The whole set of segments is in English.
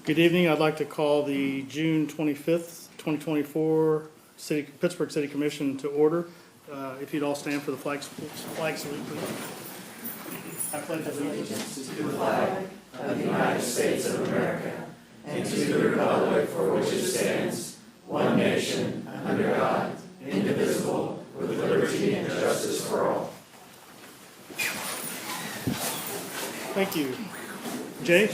Good evening. I'd like to call the June 25th, 2024 Pittsburgh City Commission to order. If you'd all stand for the flag salute, please. I pledge allegiance. Thank you. Jay,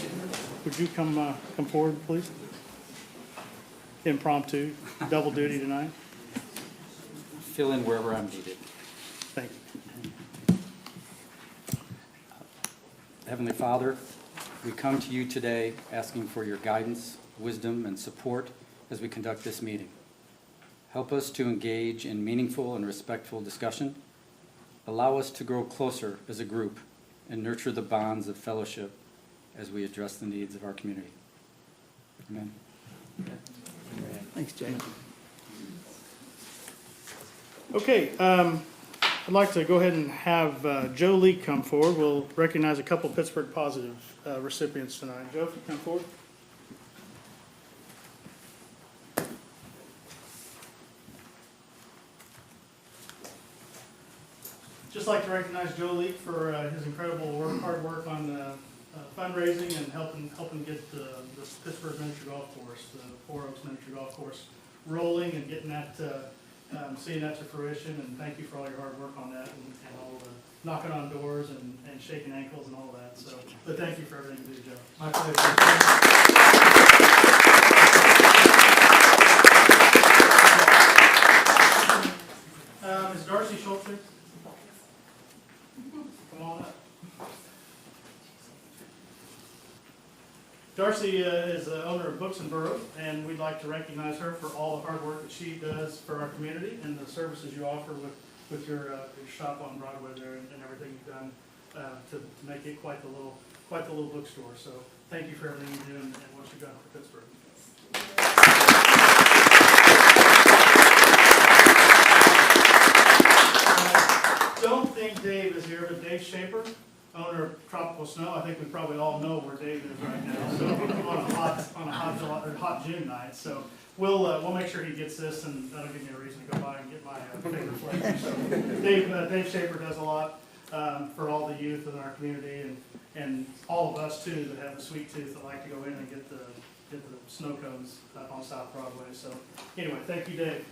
would you come forward, please? Impromptu, double duty tonight. Fill in wherever I'm needed. Thank you. Heavenly Father, we come to you today asking for your guidance, wisdom, and support as we conduct this meeting. Help us to engage in meaningful and respectful discussion. Allow us to grow closer as a group and nurture the bonds of fellowship as we address the needs of our community. Amen. Thanks, Jay. Okay, I'd like to go ahead and have Joe Leake come forward. We'll recognize a couple Pittsburgh Positive recipients tonight. Joe, if you come forward. Just like to recognize Joe Leake for his incredible hard work on fundraising and helping get the Pittsburgh Miniature Golf Course, the Four Oaks Miniature Golf Course, rolling and getting that, seeing that to fruition. And thank you for all your hard work on that and all the knocking on doors and shaking ankles and all of that. So, but thank you for everything you do, Joe. My pleasure. Is Darcy Schultz here? Come on up. Darcy is the owner of Books and Borough, and we'd like to recognize her for all the hard work that she does for our community and the services you offer with your shop on Broadway there and everything you've done to make it quite the little bookstore. So thank you for everything you do and what you've done for Pittsburgh. Don't think Dave is here, but Dave Shaper, owner of Tropical Snow. I think we probably all know where Dave is right now. So on a hot June night. So we'll make sure he gets this, and that'll give me a reason to go by and get my favorite flavor. So Dave Shaper does a lot for all the youth in our community and all of us too that have a sweet tooth that like to go in and get the snow cones up on South Broadway. So anyway, thank you, Dave.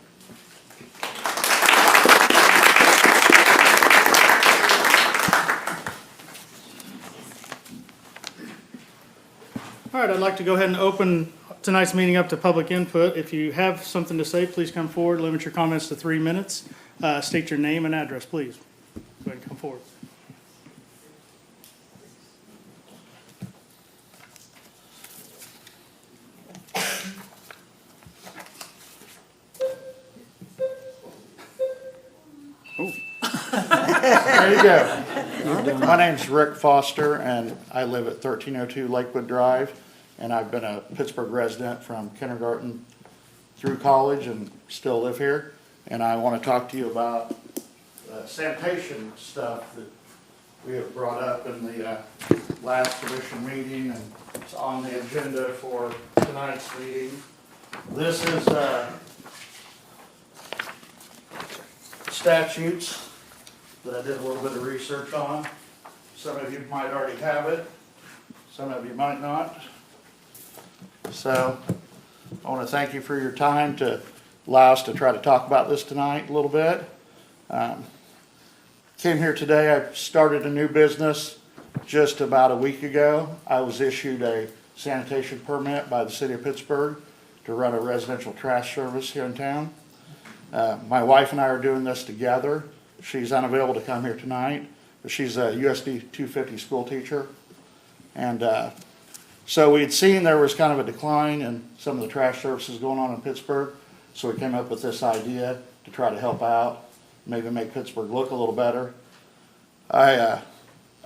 All right, I'd like to go ahead and open tonight's meeting up to public input. If you have something to say, please come forward. Limit your comments to 3 minutes. State your name and address, please. Go ahead and come forward. There you go. My name's Rick Foster, and I live at 1302 Lakewood Drive, and I've been a Pittsburgh resident from kindergarten through college and still live here. And I want to talk to you about sanitation stuff that we have brought up in the last commission meeting, and it's on the agenda for tonight's meeting. This is statutes that I did a little bit of research on. Some of you might already have it, some of you might not. So I want to thank you for your time to allow us to try to talk about this tonight a little bit. Came here today, I started a new business just about a week ago. I was issued a sanitation permit by the city of Pittsburgh to run a residential trash service here in town. My wife and I are doing this together. She's unavailable to come here tonight, but she's a USD 250 school teacher. And so we had seen there was kind of a decline in some of the trash services going on in Pittsburgh. So we came up with this idea to try to help out, maybe make Pittsburgh look a little better. I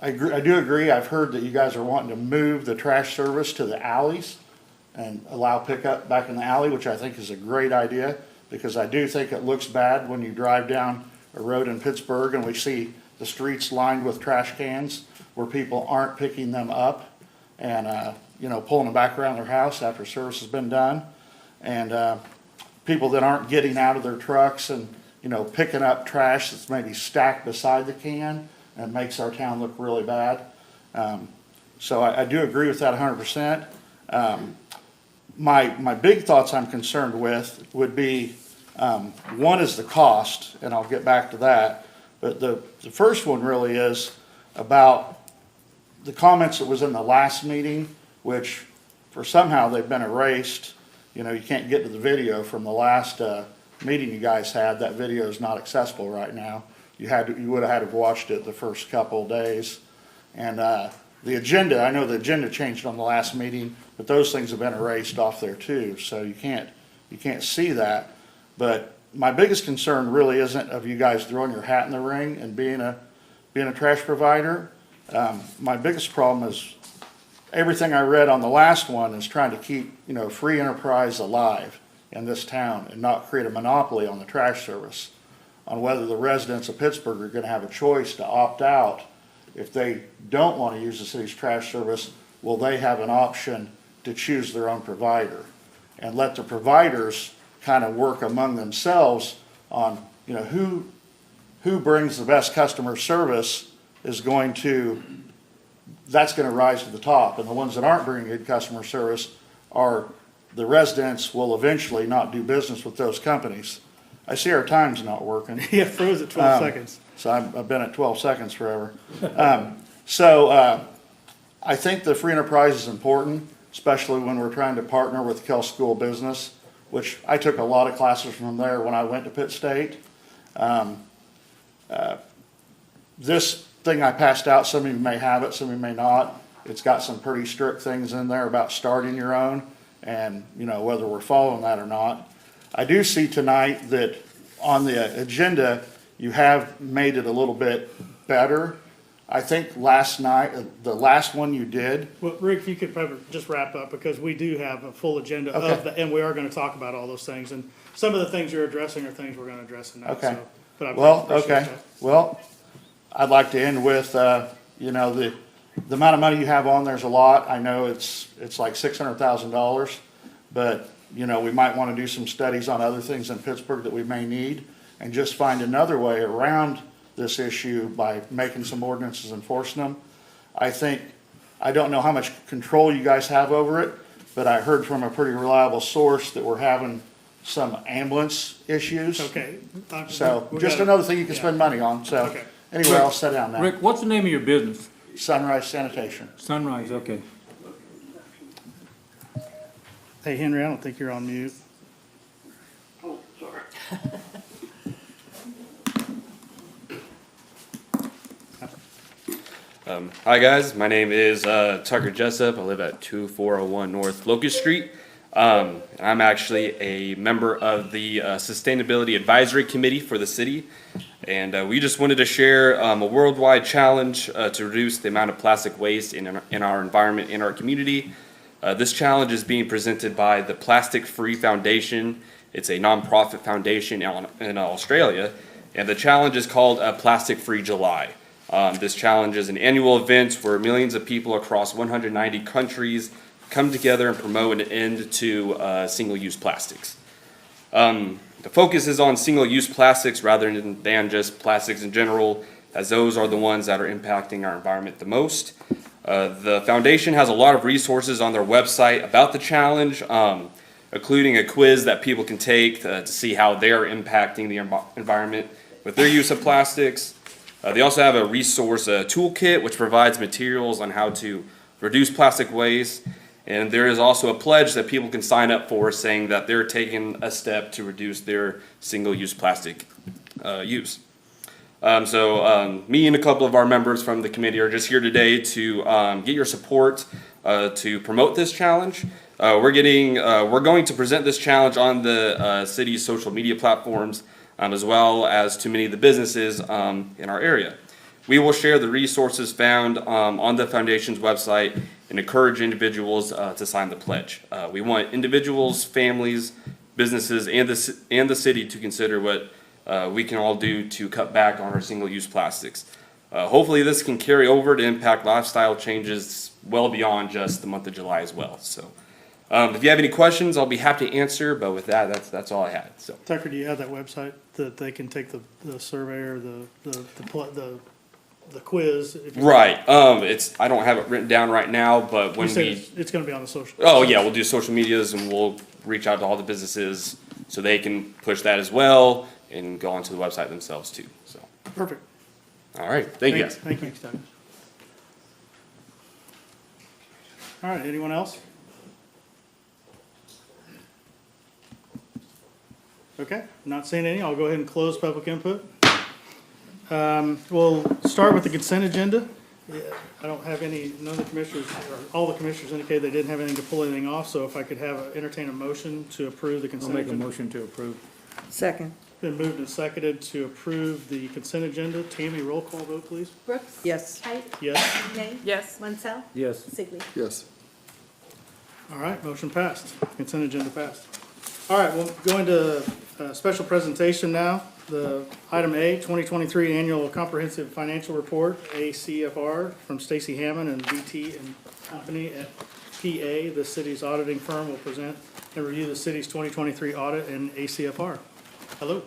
do agree. I've heard that you guys are wanting to move the trash service to the alleys and allow pickup back in the alley, which I think is a great idea, because I do think it looks bad when you drive down a road in Pittsburgh and we see the streets lined with trash cans where people aren't picking them up. And pulling them back around their house after service has been done. And people that aren't getting out of their trucks and, picking up trash that's maybe stacked beside the can, and makes our town look really bad. So I do agree with that 100%. My big thoughts I'm concerned with would be, one is the cost, and I'll get back to that. But the first one really is about the comments that was in the last meeting, which for somehow they've been erased. You can't get to the video from the last meeting you guys had. That video is not accessible right now. You would have had to have watched it the first couple of days. And the agenda, I know the agenda changed on the last meeting, but those things have been erased off there too, so you can't see that. But my biggest concern really isn't of you guys throwing your hat in the ring and being a trash provider. My biggest problem is everything I read on the last one is trying to keep, free enterprise alive in this town and not create a monopoly on the trash service, on whether the residents of Pittsburgh are gonna have a choice to opt out. If they don't want to use the city's trash service, will they have an option to choose their own provider? And let the providers kind of work among themselves on, who brings the best customer service that's going to rise to the top. And the ones that aren't bringing good customer service the residents will eventually not do business with those companies. I see our time's not working. Yeah, froze at 12 seconds. So I've been at 12 seconds forever. I think the free enterprise is important, especially when we're trying to partner with Kell School of Business, which I took a lot of classes from there when I went to Pitt State. This thing I passed out, some of you may have it, some of you may not. It's got some pretty strict things in there about starting your own and, whether we're following that or not. I do see tonight that on the agenda, you have made it a little bit better. I think last night, the last one you did. Well, Rick, if you could probably just wrap up, because we do have a full agenda Okay. and we are gonna talk about all those things. And some of the things you're addressing are things we're gonna address tonight, Okay. so. But I Well, appreciate okay. that. Well, I'd like to end with, the amount of money you have on there's a lot. I know it's like $600,000, but, we might want to do some studies on other things in Pittsburgh that we may need and just find another way around this issue by making some ordinances, enforcing them. I don't know how much control you guys have over it, but I heard from a pretty reliable source that we're having some ambulance issues. Okay. So We're just gonna- another thing you can yeah. spend money on. So Okay. anyway, I'll sit down now. Rick, what's the name of your business? Sunrise Sanitation. Sunrise, okay. Hey, Henry, I don't think you're on mute. Oh, sorry. Hi guys, my name is Tucker Jessup. I live at 2401 North Locust Street. I'm actually a member of the Sustainability Advisory Committee for the city. And we just wanted to share a worldwide challenge to reduce the amount of plastic waste in our environment, in our community. This challenge is being presented by the Plastic Free Foundation. It's a nonprofit foundation in Australia. And the challenge is called Plastic Free July. This challenge is an annual event where millions of people across 190 countries come together and promote an end to single-use plastics. The focus is on single-use plastics rather than just plastics in general, as those are the ones that are impacting our environment the most. The foundation has a lot of resources on their website about the challenge, including a quiz that people can take to see how they're impacting the environment with their use of plastics. They also have a resource toolkit which provides materials on how to reduce plastic waste. And there is also a pledge that people can sign up for saying that they're taking a step to reduce their single-use plastic use. Me and a couple of our members from the committee are just here today to get your support to promote this challenge. We're going to present this challenge on the city's social media platforms, as well as to many of the businesses in our area. We will share the resources found on the foundation's website and encourage individuals to sign the pledge. We want individuals, families, businesses, and the city to consider what we can all do to cut back on our single-use plastics. Hopefully this can carry over to impact lifestyle changes well beyond just the month of July as well. So, if you have any questions, I'll be happy to answer. But with that, that's all I had. So, Tucker, do you have that website that they can take the survey or the quiz? If you- right. I don't have it written down right now, but You when said we, it's gonna be on the social. oh yeah, we'll do social medias and we'll reach out to all the businesses so they can push that as well and go onto the website themselves too. So, Perfect. all right. Thank you guys. Thank you. All right, anyone else? Okay, not seeing any, I'll go ahead and close public input. We'll start with the consent agenda. Yeah, I don't have any, none of the commissioners, or all the commissioners indicated they didn't have anything to pull anything off, so if I could entertain a motion to approve the I'll consent make a agenda. motion to approve. Second. Been moved and seconded to approve the consent agenda. Tammy, roll call vote, please. Brooks? Yes. Height? Yes. Nay? Yes. Munsell? Yes. Sigley? Yes. All right, motion passed. Consent agenda passed. All right, we'll go into special presentation now. The item A, 2023 Annual Comprehensive Financial Report, ACFR, from Stacy Hammond and VT and Company at PA. The city's auditing firm will present and review the city's 2023 audit and ACFR. Hello.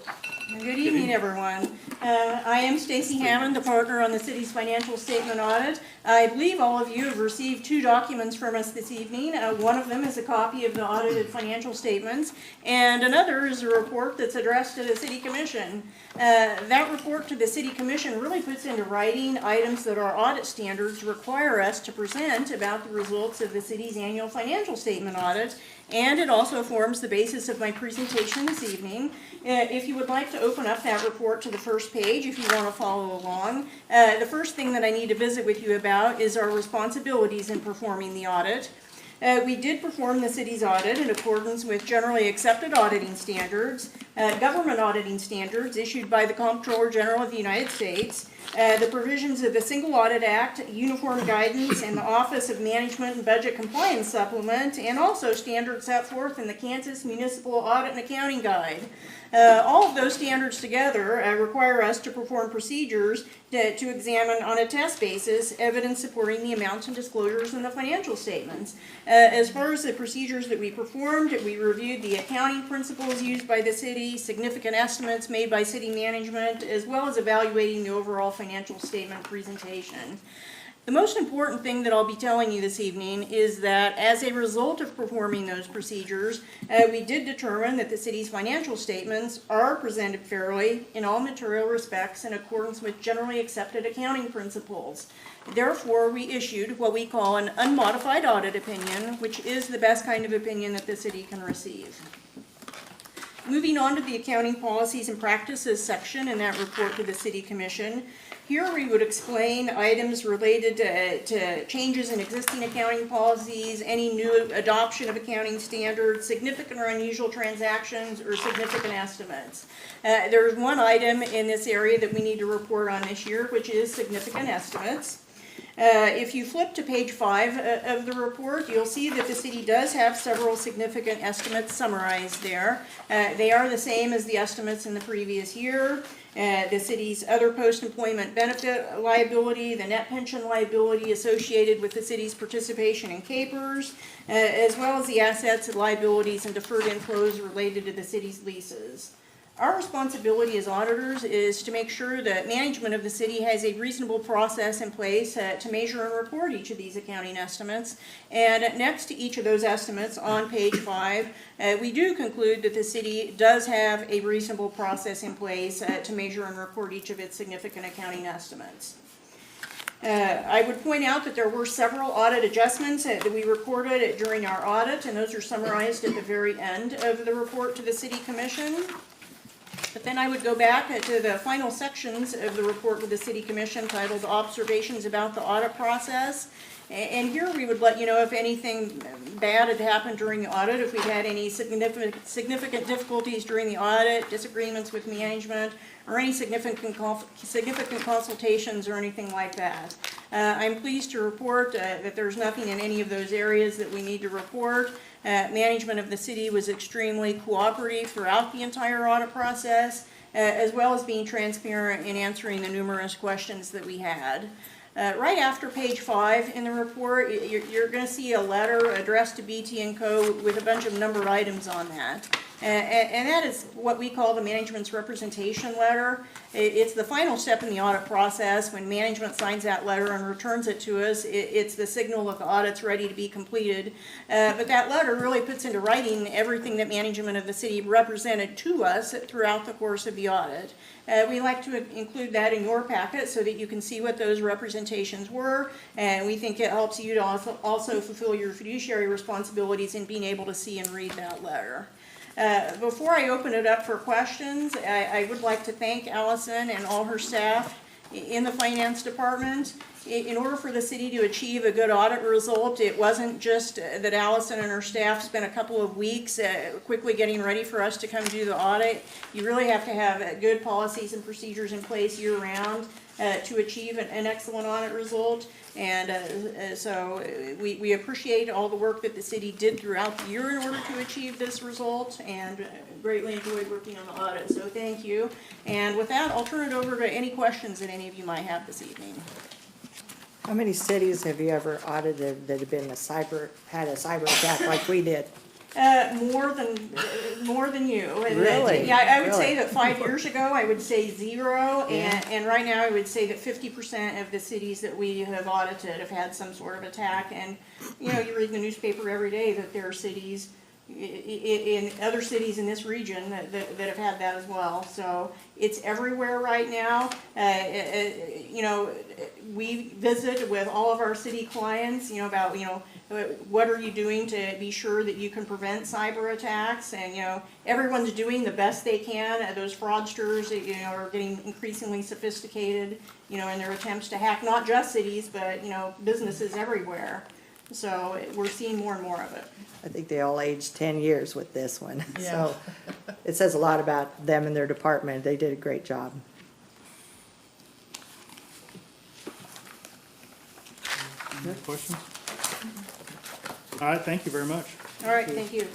Good evening, everyone. I am Stacy Hammond, the partner on the city's financial statement audit. I believe all of you have received 2 documents from us this evening. One of them is a copy of the audited financial statements, and another is a report that's addressed to the city commission. That report to the city commission really puts into writing items that our audit standards require us to present about the results of the city's annual financial statement audit, and it also forms the basis of my presentation this evening. If you would like to open up that report to the first page, if you want to follow along, the first thing that I need to visit with you about is our responsibilities in performing the audit. We did perform the city's audit in accordance with generally accepted auditing standards, government auditing standards issued by the Comptroller General of the United States, the provisions of the Single Audit Act, Uniform Guidance, and the Office of Management and Budget Compliance Supplement, and also standards set forth in the Kansas Municipal Audit and Accounting Guide. All of those standards together require us to perform procedures to examine on a test basis evidence supporting the amounts and disclosures in the financial statements. As far as the procedures that we performed, we reviewed the accounting principles used by the city, significant estimates made by city management, as well as evaluating the overall financial statement presentation. The most important thing that I'll be telling you this evening is that as a result of performing those procedures, we did determine that the city's financial statements are presented fairly in all material respects in accordance with generally accepted accounting principles. Therefore, we issued what we call an unmodified audit opinion, which is the best kind of opinion that the city can receive. Moving on to the accounting policies and practices section in that report to the City Commission. Here we would explain items related to changes in existing accounting policies, any new adoption of accounting standards, significant or unusual transactions, or significant estimates. There's one item in this area that we need to report on this year, which is significant estimates. If you flip to page 5 of the report, you'll see that the city does have several significant estimates summarized there. They are the same as the estimates in the previous year. The city's other post-employment benefit liability, the net pension liability associated with the city's participation in CAPERS, as well as the assets, liabilities, and deferred inflows related to the city's leases. Our responsibility as auditors is to make sure that management of the city has a reasonable process in place to measure and report each of these accounting estimates. And next to each of those estimates on page 5, we do conclude that the city does have a reasonable process in place to measure and report each of its significant accounting estimates. I would point out that there were several audit adjustments that we recorded during our audit, and those are summarized at the very end of the report to the City Commission. But then I would go back to the final sections of the report to the City Commission titled Observations about the Audit Process. And here we would let you know if anything bad had happened during the audit, if we'd had any significant difficulties during the audit, disagreements with management, or any significant consultations or anything like that. I'm pleased to report that there's nothing in any of those areas that we need to report. Management of the city was extremely cooperative throughout the entire audit process, as well as being transparent in answering the numerous questions that we had. Right after page 5 in the report, you're going to see a letter addressed to BT & Co. with a bunch of numbered items on that. And that is what we call the management's representation letter. It's the final step in the audit process. When management signs that letter and returns it to us, it's the signal that the audit's ready to be completed. But that letter really puts into writing everything that management of the city represented to us throughout the course of the audit. We like to include that in your packet so that you can see what those representations were, and we think it helps you to also fulfill your fiduciary responsibilities in being able to see and read that letter. Before I open it up for questions, I would like to thank Allison and all her staff in the finance department. In order for the city to achieve a good audit result, it wasn't just that Allison and her staff spent a couple of weeks quickly getting ready for us to come do the audit. You really have to have good policies and procedures in place year-round to achieve an excellent audit result. And so we appreciate all the work that the city did throughout the year in order to achieve this result, and greatly enjoyed working on the audit, so thank you. And with that, I'll turn it over to any questions that any of you might have this evening. How many cities have you ever audited that have been had a cyber attack like we did? More than you. And Really? Yeah, I would say Really? that 5 years ago, I would say 0, Yeah. and right now, I would say that 50% of the cities that we have audited have had some sort of attack. And, you know, you read in the newspaper every day that there are cities, in other cities in this region that have had that as well. So it's everywhere right now. You know, we visit with all of our city clients, you know, about, you know, what are you doing to be sure that you can prevent cyber attacks? And, you know, everyone's doing the best they can. Those fraudsters, you know, are getting increasingly sophisticated, you know, in their attempts to hack not just cities, but, you know, businesses everywhere. So we're seeing more and more of it. I think they all aged 10 years with this one. So it says a lot about them and their department. They did a great job. Any questions? All right, thank you very much. All right, thank you.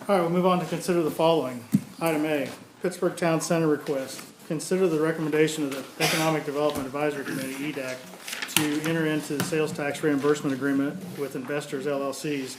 All right, we'll move on to consider the following. Item A, Pittsburgh Town Center request. Consider the recommendation of the Economic Development Advisory Committee, EDAC, to enter into the sales tax reimbursement agreement with Investors LLC,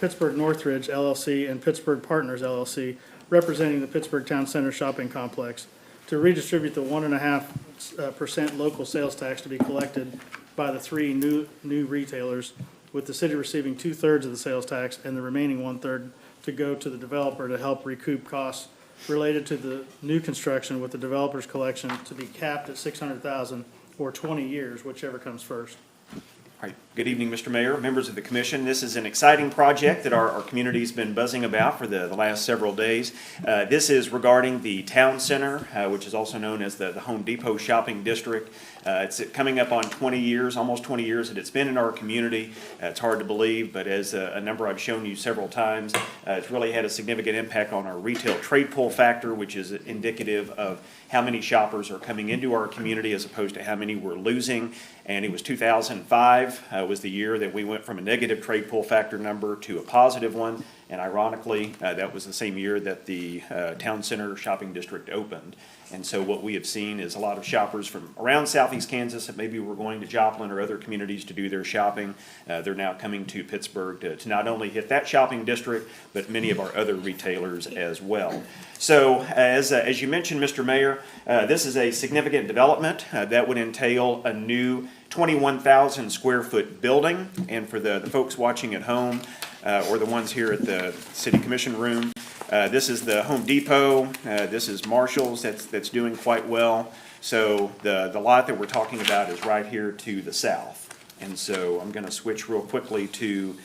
Pittsburgh Northridge LLC, and Pittsburgh Partners LLC, representing the Pittsburgh Town Center shopping complex, to redistribute the 1.5% local sales tax to be collected by the 3 new retailers, with the city receiving 2/3 of the sales tax and the remaining 1/3 to go to the developer to help recoup costs related to the new construction, with the developer's collection to be capped at $600,000 or 20 years, whichever comes first. All right. Good evening, Mr. Mayor, members of the commission. This is an exciting project that our community's been buzzing about for the last several days. This is regarding the town center, which is also known as the Home Depot Shopping District. It's coming up on 20 years, almost 20 years that it's been in our community. It's hard to believe, but as a number I've shown you several times, it's really had a significant impact on our retail trade pull factor, which is indicative of how many shoppers are coming into our community as opposed to how many we're losing. And it was 2005 was the year that we went from a negative trade pull factor number to a positive one. And ironically, that was the same year that the Town Center Shopping District opened. And so what we have seen is a lot of shoppers from around southeast Kansas that maybe were going to Joplin or other communities to do their shopping. They're now coming to Pittsburgh to not only hit that shopping district, but many of our other retailers as well. So as you mentioned, Mr. Mayor, this is a significant development that would entail a new 21,000 square foot building. And for the folks watching at home, or the ones here at the City Commission room, this is the Home Depot, this is Marshall's that's doing quite well. So the lot that we're talking about is right here to the south. And so I'm gonna switch real quickly to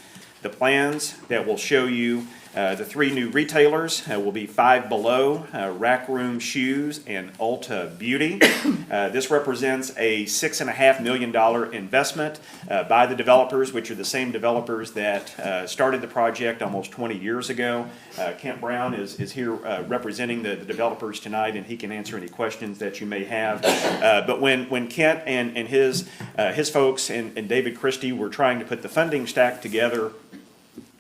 the plans that will show you the 3 new retailers. Will be Five Below, Rack Room Shoes, and Ulta Beauty. This represents a $6.5 million investment by the developers, which are the same developers that started the project almost 20 years ago. Kent Brown is here representing the developers tonight, and he can answer any questions that you may have. But when Kent and his folks and David Christie were trying to put the funding stack together,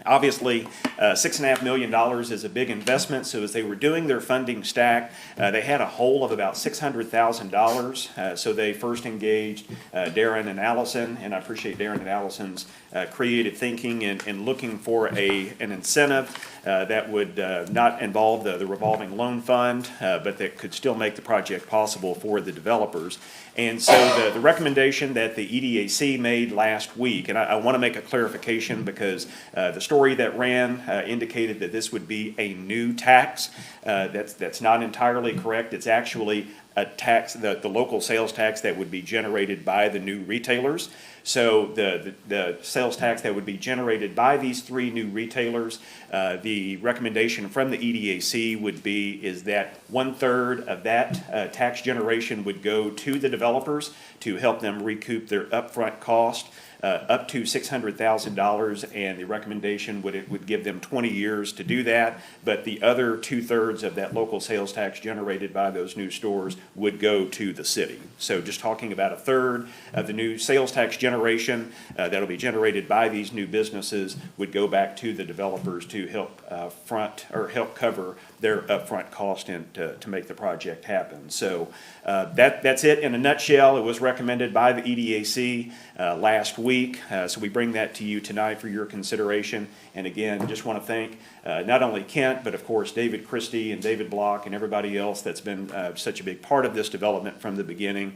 Obviously, $6.5 million is a big investment, so as they were doing their funding stack, they had a hole of about $600,000. So they first engaged Darren and Allison, and I appreciate Darren and Allison's creative thinking and looking for an incentive that would not involve the revolving loan fund, but that could still make the project possible for the developers. And so the recommendation that the EDAC made last week, and I want to make a clarification because the story that ran indicated that this would be a new tax. That's not entirely correct. It's actually a tax, the local sales tax that would be generated by the new retailers. So the sales tax that would be generated by these 3 new retailers, the recommendation from the EDAC would be is that 1/3 of that tax generation would go to the developers to help them recoup their upfront cost. Up to $600,000, and the recommendation would give them 20 years to do that, but the other 2/3 of that local sales tax generated by those new stores would go to the city. So just talking about 1/3 of the new sales tax generation that'll be generated by these new businesses would go back to the developers to help help cover their upfront cost and to make the project happen. So that's it in a nutshell. It was recommended by the EDAC last week. So we bring that to you tonight for your consideration. And again, just want to thank not only Kent, but of course David Christie and David Block and everybody else that's been such a big part of this development from the beginning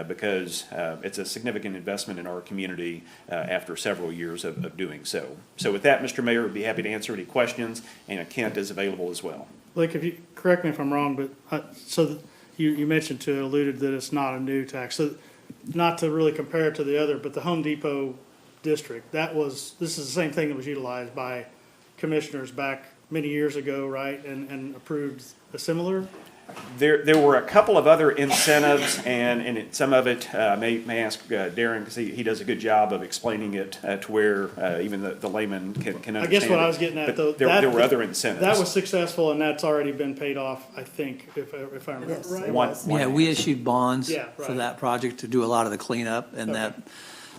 because it's a significant investment in our community after several years of doing so. So with that, Mr. Mayor, I'd be happy to answer any questions, and Kent is available as well. Blake, if you, correct me if I'm wrong, but, you mentioned alluded that it's not a new tax, so not to really compare it to the other, but the Home Depot district, this is the same thing that was utilized by commissioners back many years ago, right, and approved a similar? There were a couple of other incentives, and some of it, may ask Darren, because he does a good job of explaining it to where even the layman can understand I guess what it. I was getting at, But though, there were other incentives. that was successful, and that's already been paid off, I think, if I remember Yes, right. it One- was. one- Yeah, we issued bonds Yeah, for right. that project to do a lot of the cleanup, and that,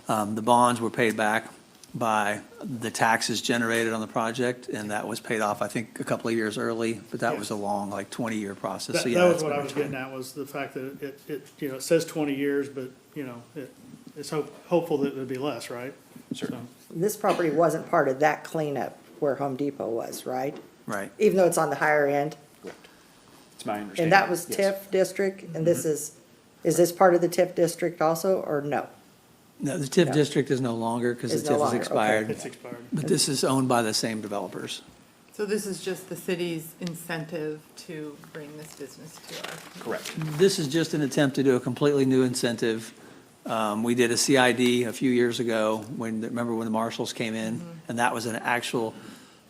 the bonds were paid back by the taxes generated on the project, and that was paid off, I think, a couple of years early, but that was a long, like, 20-year process. That, So, yeah, that was that's what I been was returned. getting at, was the fact that it says 20 years, but, it's hopeful that it'll be less, right? Certainly. This property wasn't part of that cleanup where Home Depot was, right? Right. Even though it's on the higher end? It's my understanding. And that was Yes. TIF district, and is this part of the TIF district also, or no? No, the TIF No. district is no longer because the It's no TIF has longer, okay. expired, It's expired. but this is owned by the same developers. So this is just the city's incentive to bring this business to our community? Correct. This is just an attempt to do a completely new incentive. We did a CID a few years ago, remember when the marshals came in? And that was an actual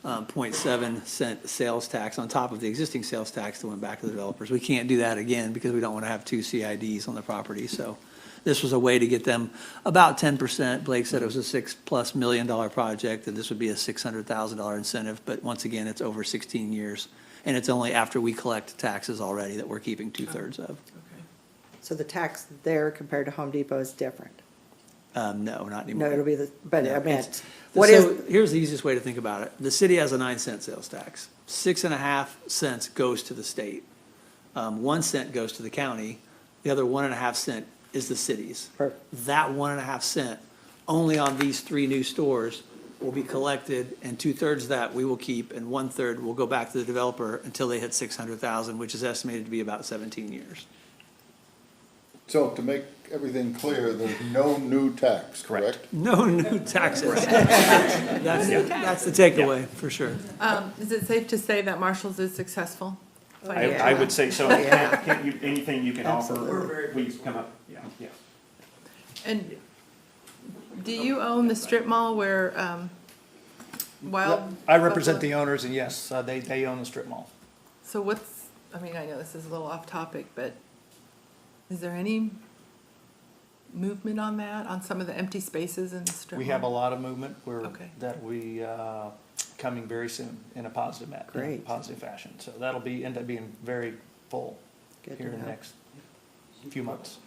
0.7 cent sales tax on top of the existing sales tax that went back to the developers. We can't do that again because we don't want to have 2 CIDs on the property. So this was a way to get them about 10%. Blake said it was a $6+ million project, and this would be a $600,000 incentive. But once again, it's over 16 years. And it's only after we collect taxes already that we're keeping 2/3 of. So the tax there compared to Home Depot is different? No, not anymore. No, it'll be but I No, meant, what is, Here's the easiest way to think about it. The city has a 9-cent sales tax. 6.5 cents goes to the state. 1 cent goes to the county. The other 1.5 cent is the city's. Perfect. That 1.5 cent, only on these 3 new stores, will be collected, and 2/3 of that we will keep, and 1/3 will go back to the developer until they hit 600,000, which is estimated to be about 17 years. So to make everything clear, there's no new tax, correct? No new taxes. That's the takeaway, for sure. Is it safe to say that Marshall's is successful? I would say so. Kent, anything you can offer, please come up. Yeah. And do you own the strip mall where Wild? I represent the Buffalo- owners, and yes, they own the strip mall. So I know this is a little off topic, but is there any movement on that, on some of the empty spaces in the strip We mall? have a lot of movement, Okay. that we, coming very soon in a positive Great. positive fashion. So that'll end up being very full Good to here in the know. next few months.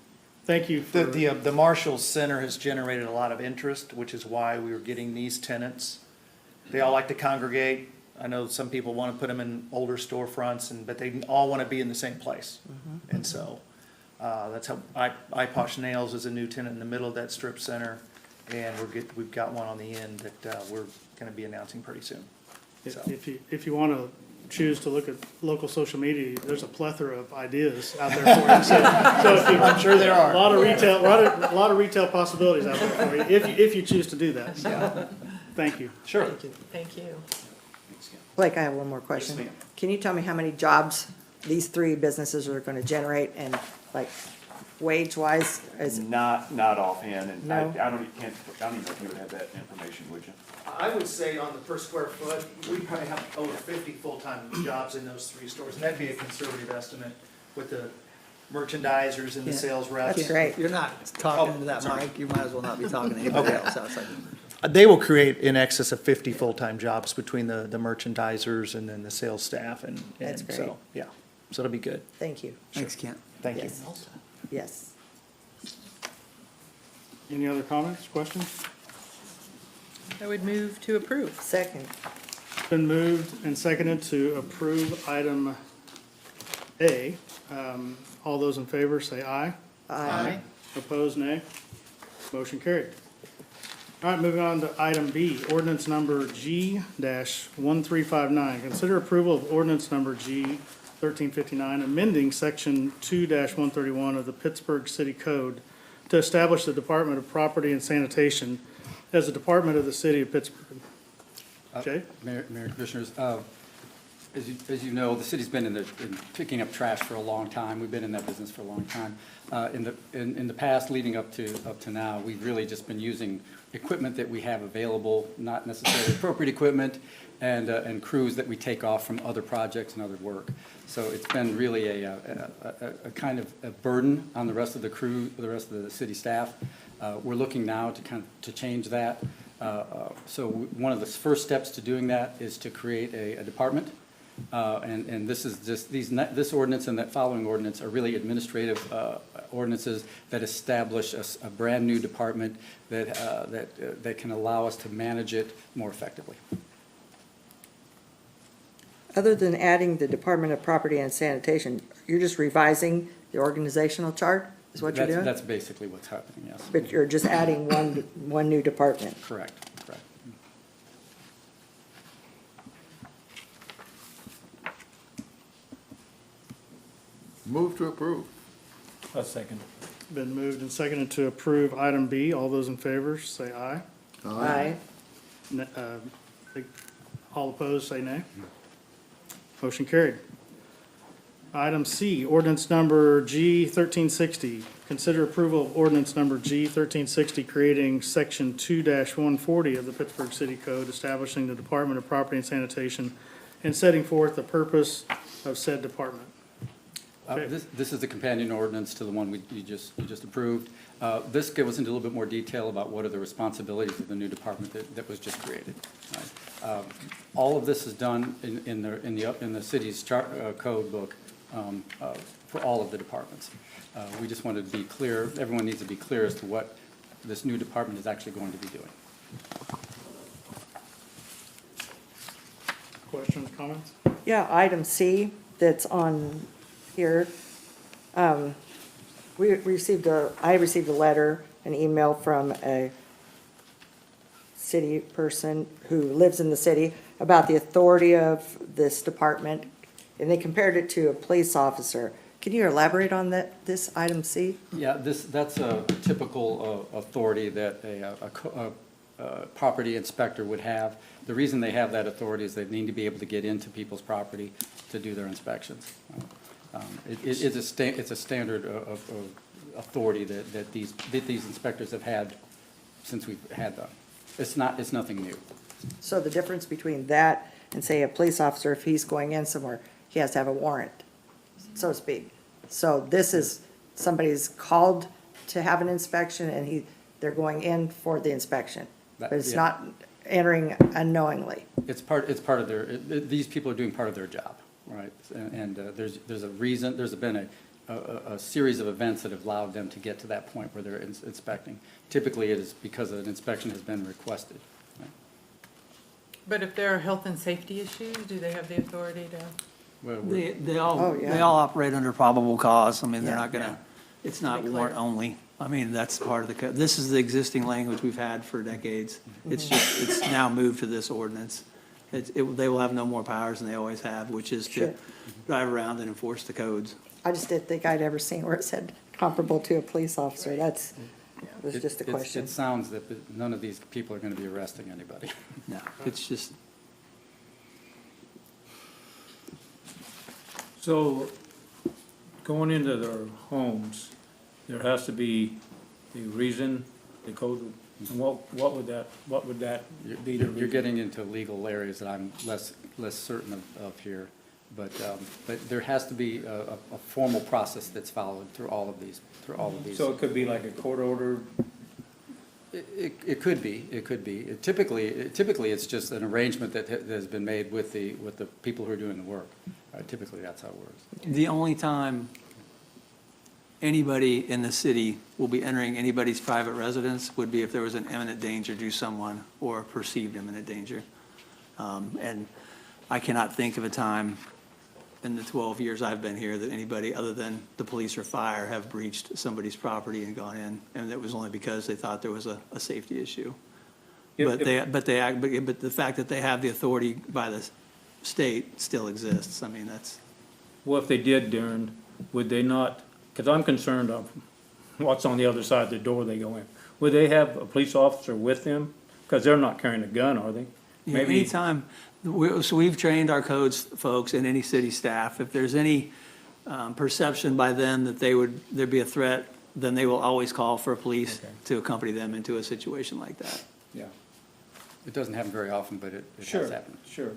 Thank you for. The Marshall Center has generated a lot of interest, which is why we were getting these tenants They all like to congregate. I know some people want to put them in older storefronts, but they all want to be in the same place. And so that's how iPosh Nails is a new tenant in the middle of that strip center, and we've got one on the end that we're going to be announcing pretty soon. So. If you want to choose to look at local social media, there's a plethora of ideas out there for you. So if you, I'm sure there are. a lot of retail possibilities out there for you, if you choose to do that. So, thank you. Sure. Thank you. Blake, I have one more question. Yes, ma'am. Can you tell me how many jobs these three businesses are gonna generate and like wage-wise? Is it Not offhand, and No? I don't even know if you would have that information, would you? I would say on the per square foot, we probably have over 50 full-time jobs in those 3 stores, and that'd be a conservative estimate with the merchandisers and the Yeah. sales reps. That's great. You're not talking to that mic, you might as well not be talking to anybody else outside. They will create in excess of 50 full-time jobs between the merchandisers and then the sales staff, and That's great. so, yeah, so it'll be good. Thank you. Thanks, Kent. Thank you. Yes. Yes. Any other comments, questions? I would move to approve. Second. Been moved and seconded to approve item A. All those in favor say aye. Aye. Opposed, nay. Motion carried. All right, moving on to item B, ordinance number G-1359. Consider approval of ordinance number G-1359, amending section 2-131 of the Pittsburgh City Code to establish the Department of Property and Sanitation as a department of the city of Pittsburgh. Jay? Mayor, Commissioners, as you know, the city's been in picking up trash for a long time. We've been in that business for a long time. In the past, leading up to now, we've really just been using equipment that we have available, not necessarily appropriate equipment, and crews that we take off from other projects and other work. So it's been really a kind of a burden on the rest of the crew, the rest of the city staff. We're looking now to change that. So one of the first steps to doing that is to create a department. And this is just, this ordinance and that following ordinance are really administrative ordinances that establish a brand-new department that can allow us to manage it more effectively. Other than adding the Department of Property and Sanitation, you're just revising the organizational chart, is what you're doing? That's basically what's happening, yes. But you're just adding one new department. Correct. Move to approve. A second. Been moved and seconded to approve item B. All those in favor say aye. Aye. All opposed, say nay. Motion carried. Item C, ordinance number G-1360. Consider approval of ordinance number G-1360, creating section 2-140 of the Pittsburgh City Code, establishing the Department of Property and Sanitation, and setting forth the purpose of said department. Okay. This is the companion ordinance to the one you just approved. This gives us into a little bit more detail about what are the responsibilities of the new department that was just created. Right. All of this is done in the city's code book for all of the departments. We just wanted to be clear, everyone needs to be clear as to what this new department is actually going to be doing. Questions, comments? Yeah, item C that's on here. I received a letter, an email from a city person who lives in the city about the authority of this department, and they compared it to a police officer. Can you elaborate on this item C? Yeah, that's a typical authority that a property inspector would have. The reason they have that authority is they need to be able to get into people's property to do their inspections. It's a standard of authority that these inspectors have had since we've had them. It's nothing new. So the difference between that and, say, a police officer, if he's going in somewhere, he has to have a warrant, so to speak. So this is, somebody's called to have an inspection and they're going in for the inspection. But it's not entering unknowingly. It's part of their, these people are doing part of their job, right? And there's a reason, there's been a series of events that have allowed them to get to that point where they're inspecting. Typically, it is because an inspection has been requested. Right? But if there are health and safety issues, do they have the authority to? Well, we're- They all, Oh, yeah. they all operate under probable cause. I mean, they're Yeah. not gonna, it's not be clear. warrant only. I mean, that's part of the code. This is the existing language we've had for decades. It's just, it's now moved to this ordinance. They will have no more powers than they always have, which is to Sure. drive around and enforce the codes. I just didn't think I'd ever seen where it said comparable to a police officer. That's, was it- just a it's- question. It sounds that none of these people are going to be arresting anybody. No, it's just, So, going into their homes, there has to be the reason, the code, and what would that be the You're reason? getting into legal areas that I'm less certain of here. But there has to be a formal process that's followed through all of these. So it could be like a court order, It could be. Typically, it's just an arrangement that has been made with the people who are doing the work. Typically, that's how it works. the only time anybody in the city will be entering anybody's private residence would be if there was an imminent danger to someone or perceived imminent danger. And I cannot think of a time in the 12 years I've been here that anybody other than the police or fire have breached somebody's property and gone in, and it was only because they thought there was a safety issue. But the fact that they have the authority by the state still exists. I mean, that's, well, if they did, Darren, would they not, because I'm concerned of what's on the other side of the door they go in. Would they have a police officer with them? Because they're not carrying a gun, are they? yeah, Maybe, anytime, so we've trained our codes folks and any city staff, if there's any perception by them that there'd be a threat, then they will always call for police Okay. to accompany them into a situation like that. yeah, It doesn't happen very often, but it sure, has happened. sure.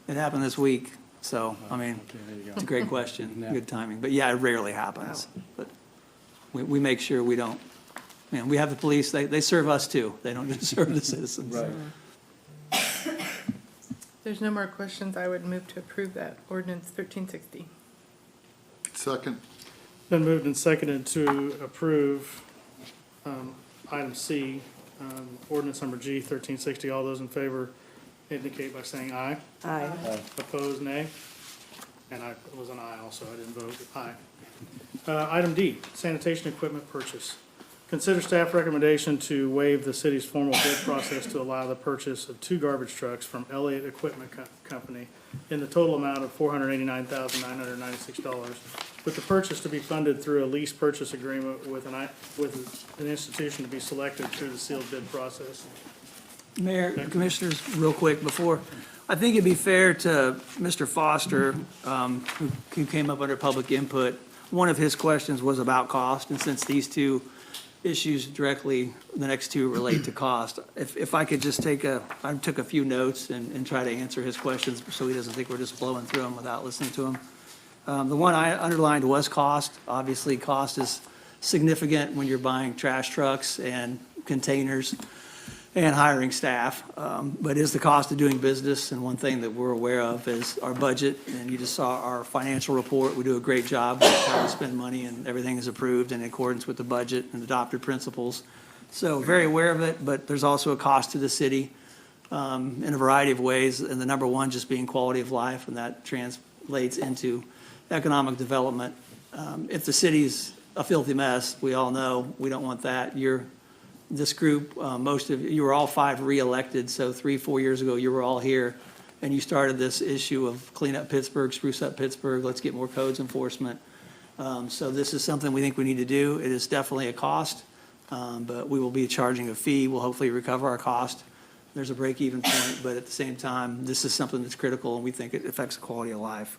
It happened this week, so, I mean, Okay, there you go. it's a great question, Yeah. good timing. But yeah, it rarely happens. But we make sure we don't, we have the police, they serve us too. They don't just serve the citizens. Right. There's no more questions. I would move to approve that ordinance 1360. Second. Been moved and seconded to approve item C, ordinance number G 1360. All those in favor indicate by saying aye. Aye. Opposed, nay. And I was an aye also, I didn't vote aye. Item D, sanitation equipment purchase. Consider staff recommendation to waive the city's formal bid process to allow the purchase of 2 garbage trucks from Elliott Equipment Company in the total amount of $489,996, with the purchase to be funded through a lease purchase agreement with an institution to be selected through the sealed bid process. Mayor, Commissioners, real quick before, I think it'd be fair to Mr. Foster, who came up under public input. One of his questions was about cost, and since these two issues directly, the next two relate to cost. If I could just I took a few notes and try to answer his questions so he doesn't think we're just blowing through them without listening to him. The one I underlined was cost. Obviously, cost is significant when you're buying trash trucks and containers and hiring staff, but is the cost of doing business, and one thing that we're aware of is our budget, and you just saw our financial report. We do a great job with how we spend money, and everything is approved in accordance with the budget and adopted principles. So very aware of it, but there's also a cost to the city in a variety of ways, and the number one just being quality of life, and that translates into economic development. If the city's a filthy mess, we all know, we don't want that. This group, most of you were all 5 re-elected, so 3-4 years ago, you were all here, and you started this issue of clean up Pittsburgh, spruce up Pittsburgh, let's get more codes enforcement. So this is something we think we need to do. It is definitely a cost, but we will be charging a fee. We'll hopefully recover our cost. There's a break-even point, but at the same time, this is something that's critical, and we think it affects the quality of life.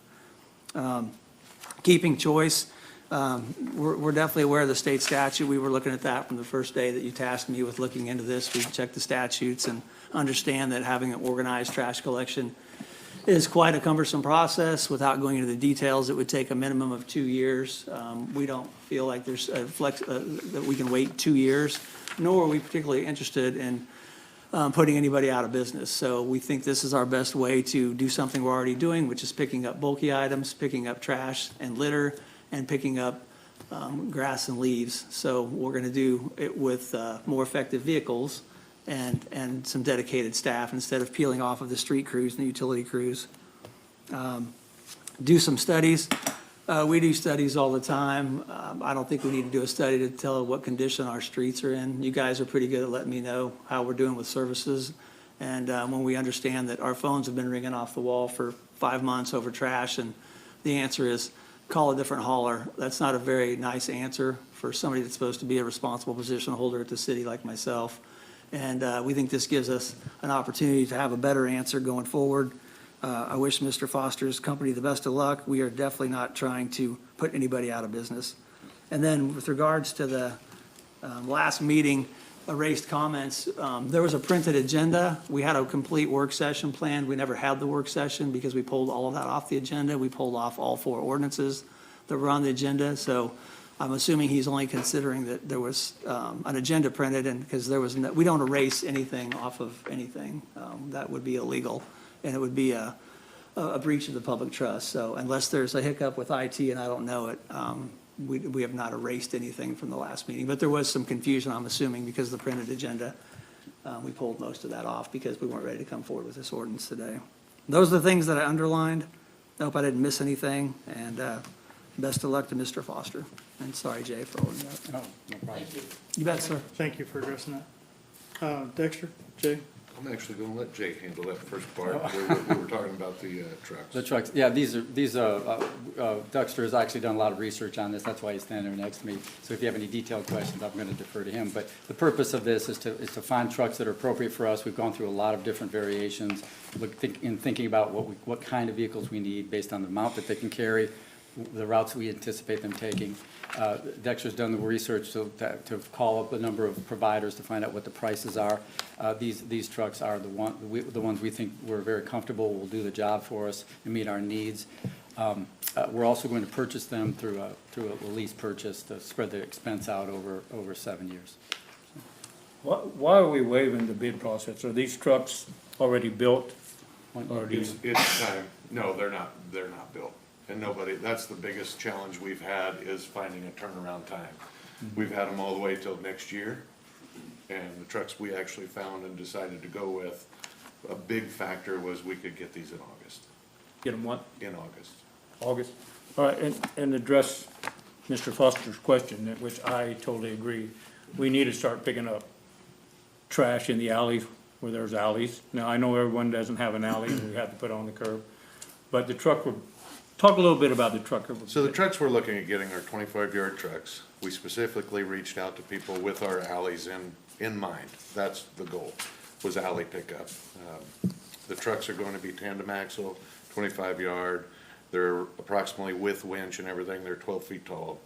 Keeping choice. We're definitely aware of the state statute. We were looking at that from the first day that you tasked me with looking into this. We checked the statutes and understand that having an organized trash collection is quite a cumbersome process. Without going into the details, it would take a minimum of 2 years. We don't feel like there's a that we can wait 2 years, nor are we particularly interested in putting anybody out of business. So we think this is our best way to do something we're already doing, which is picking up bulky items, picking up trash and litter, and picking up grass and leaves. So we're going to do it with more effective vehicles and some dedicated staff instead of peeling off of the street crews and the utility crews. Do some studies. We do studies all the time. I don't think we need to do a study to tell what condition our streets are in. You guys are pretty good at letting me know how we're doing with services. And when we understand that our phones have been ringing off the wall for 5 months over trash, and the answer is call a different hauler, that's not a very nice answer for somebody that's supposed to be a responsible position holder at the city like myself. And we think this gives us an opportunity to have a better answer going forward. I wish Mr. Foster's company the best of luck. We are definitely not trying to put anybody out of business. And then with regards to the last meeting, erased comments, there was a printed agenda. We had a complete work session planned. We never had the work session because we pulled all of that off the agenda. We pulled off all 4 ordinances that were on the agenda. So I'm assuming he's only considering that there was an agenda printed, and because there was, we don't erase anything off of anything. That would be illegal, and it would be a breach of the public trust. So unless there's a hiccup with IT and I don't know it, we have not erased anything from the last meeting. But there was some confusion, I'm assuming, because of the printed agenda. We pulled most of that off because we weren't ready to come forward with this ordinance today. Those are the things that I underlined. I hope I didn't miss anything, and best of luck to Mr. Foster. And sorry, Jay, for holding that. Oh, no problem. You bet, sir. Thank you for addressing that. Dexter, Jay? I'm actually gonna let Jay handle that first part. We were talking about the trucks. The trucks, yeah, Dexter has actually done a lot of research on this, that's why he's standing there next to me. So if you have any detailed questions, I'm gonna defer to him. But the purpose of this is to find trucks that are appropriate for us. We've gone through a lot of different variations, in thinking about what kind of vehicles we need based on the amount that they can carry, the routes we anticipate them taking. Dexter's done the research to call up a number of providers to find out what the prices are. These trucks are the ones we think we're very comfortable will do the job for us and meet our needs. We're also going to purchase them through a lease purchase to spread the expense out over 7 years. Why are we waiving the bid process? Are these trucks already built? Or do you? It's time. No, they're not built. And nobody, that's the biggest challenge we've had is finding a turnaround time. We've had them all the way till next year. And the trucks we actually found and decided to go with, a big factor was we could get these in August. Get them what? In August. August? All right, and address Mr. Foster's question, which I totally agree. We need to start picking up trash in the alleys where there's alleys. Now, I know everyone doesn't have an alley and we have to put it on the curb. But the truck would, talk a little bit about the truck. So the trucks we're looking at getting are 25-yard trucks. We specifically reached out to people with our alleys in mind. That's the goal, was alley pickup. The trucks are going to be tandem axle, 25-yard. They're approximately with winch and everything. They're 12 feet tall,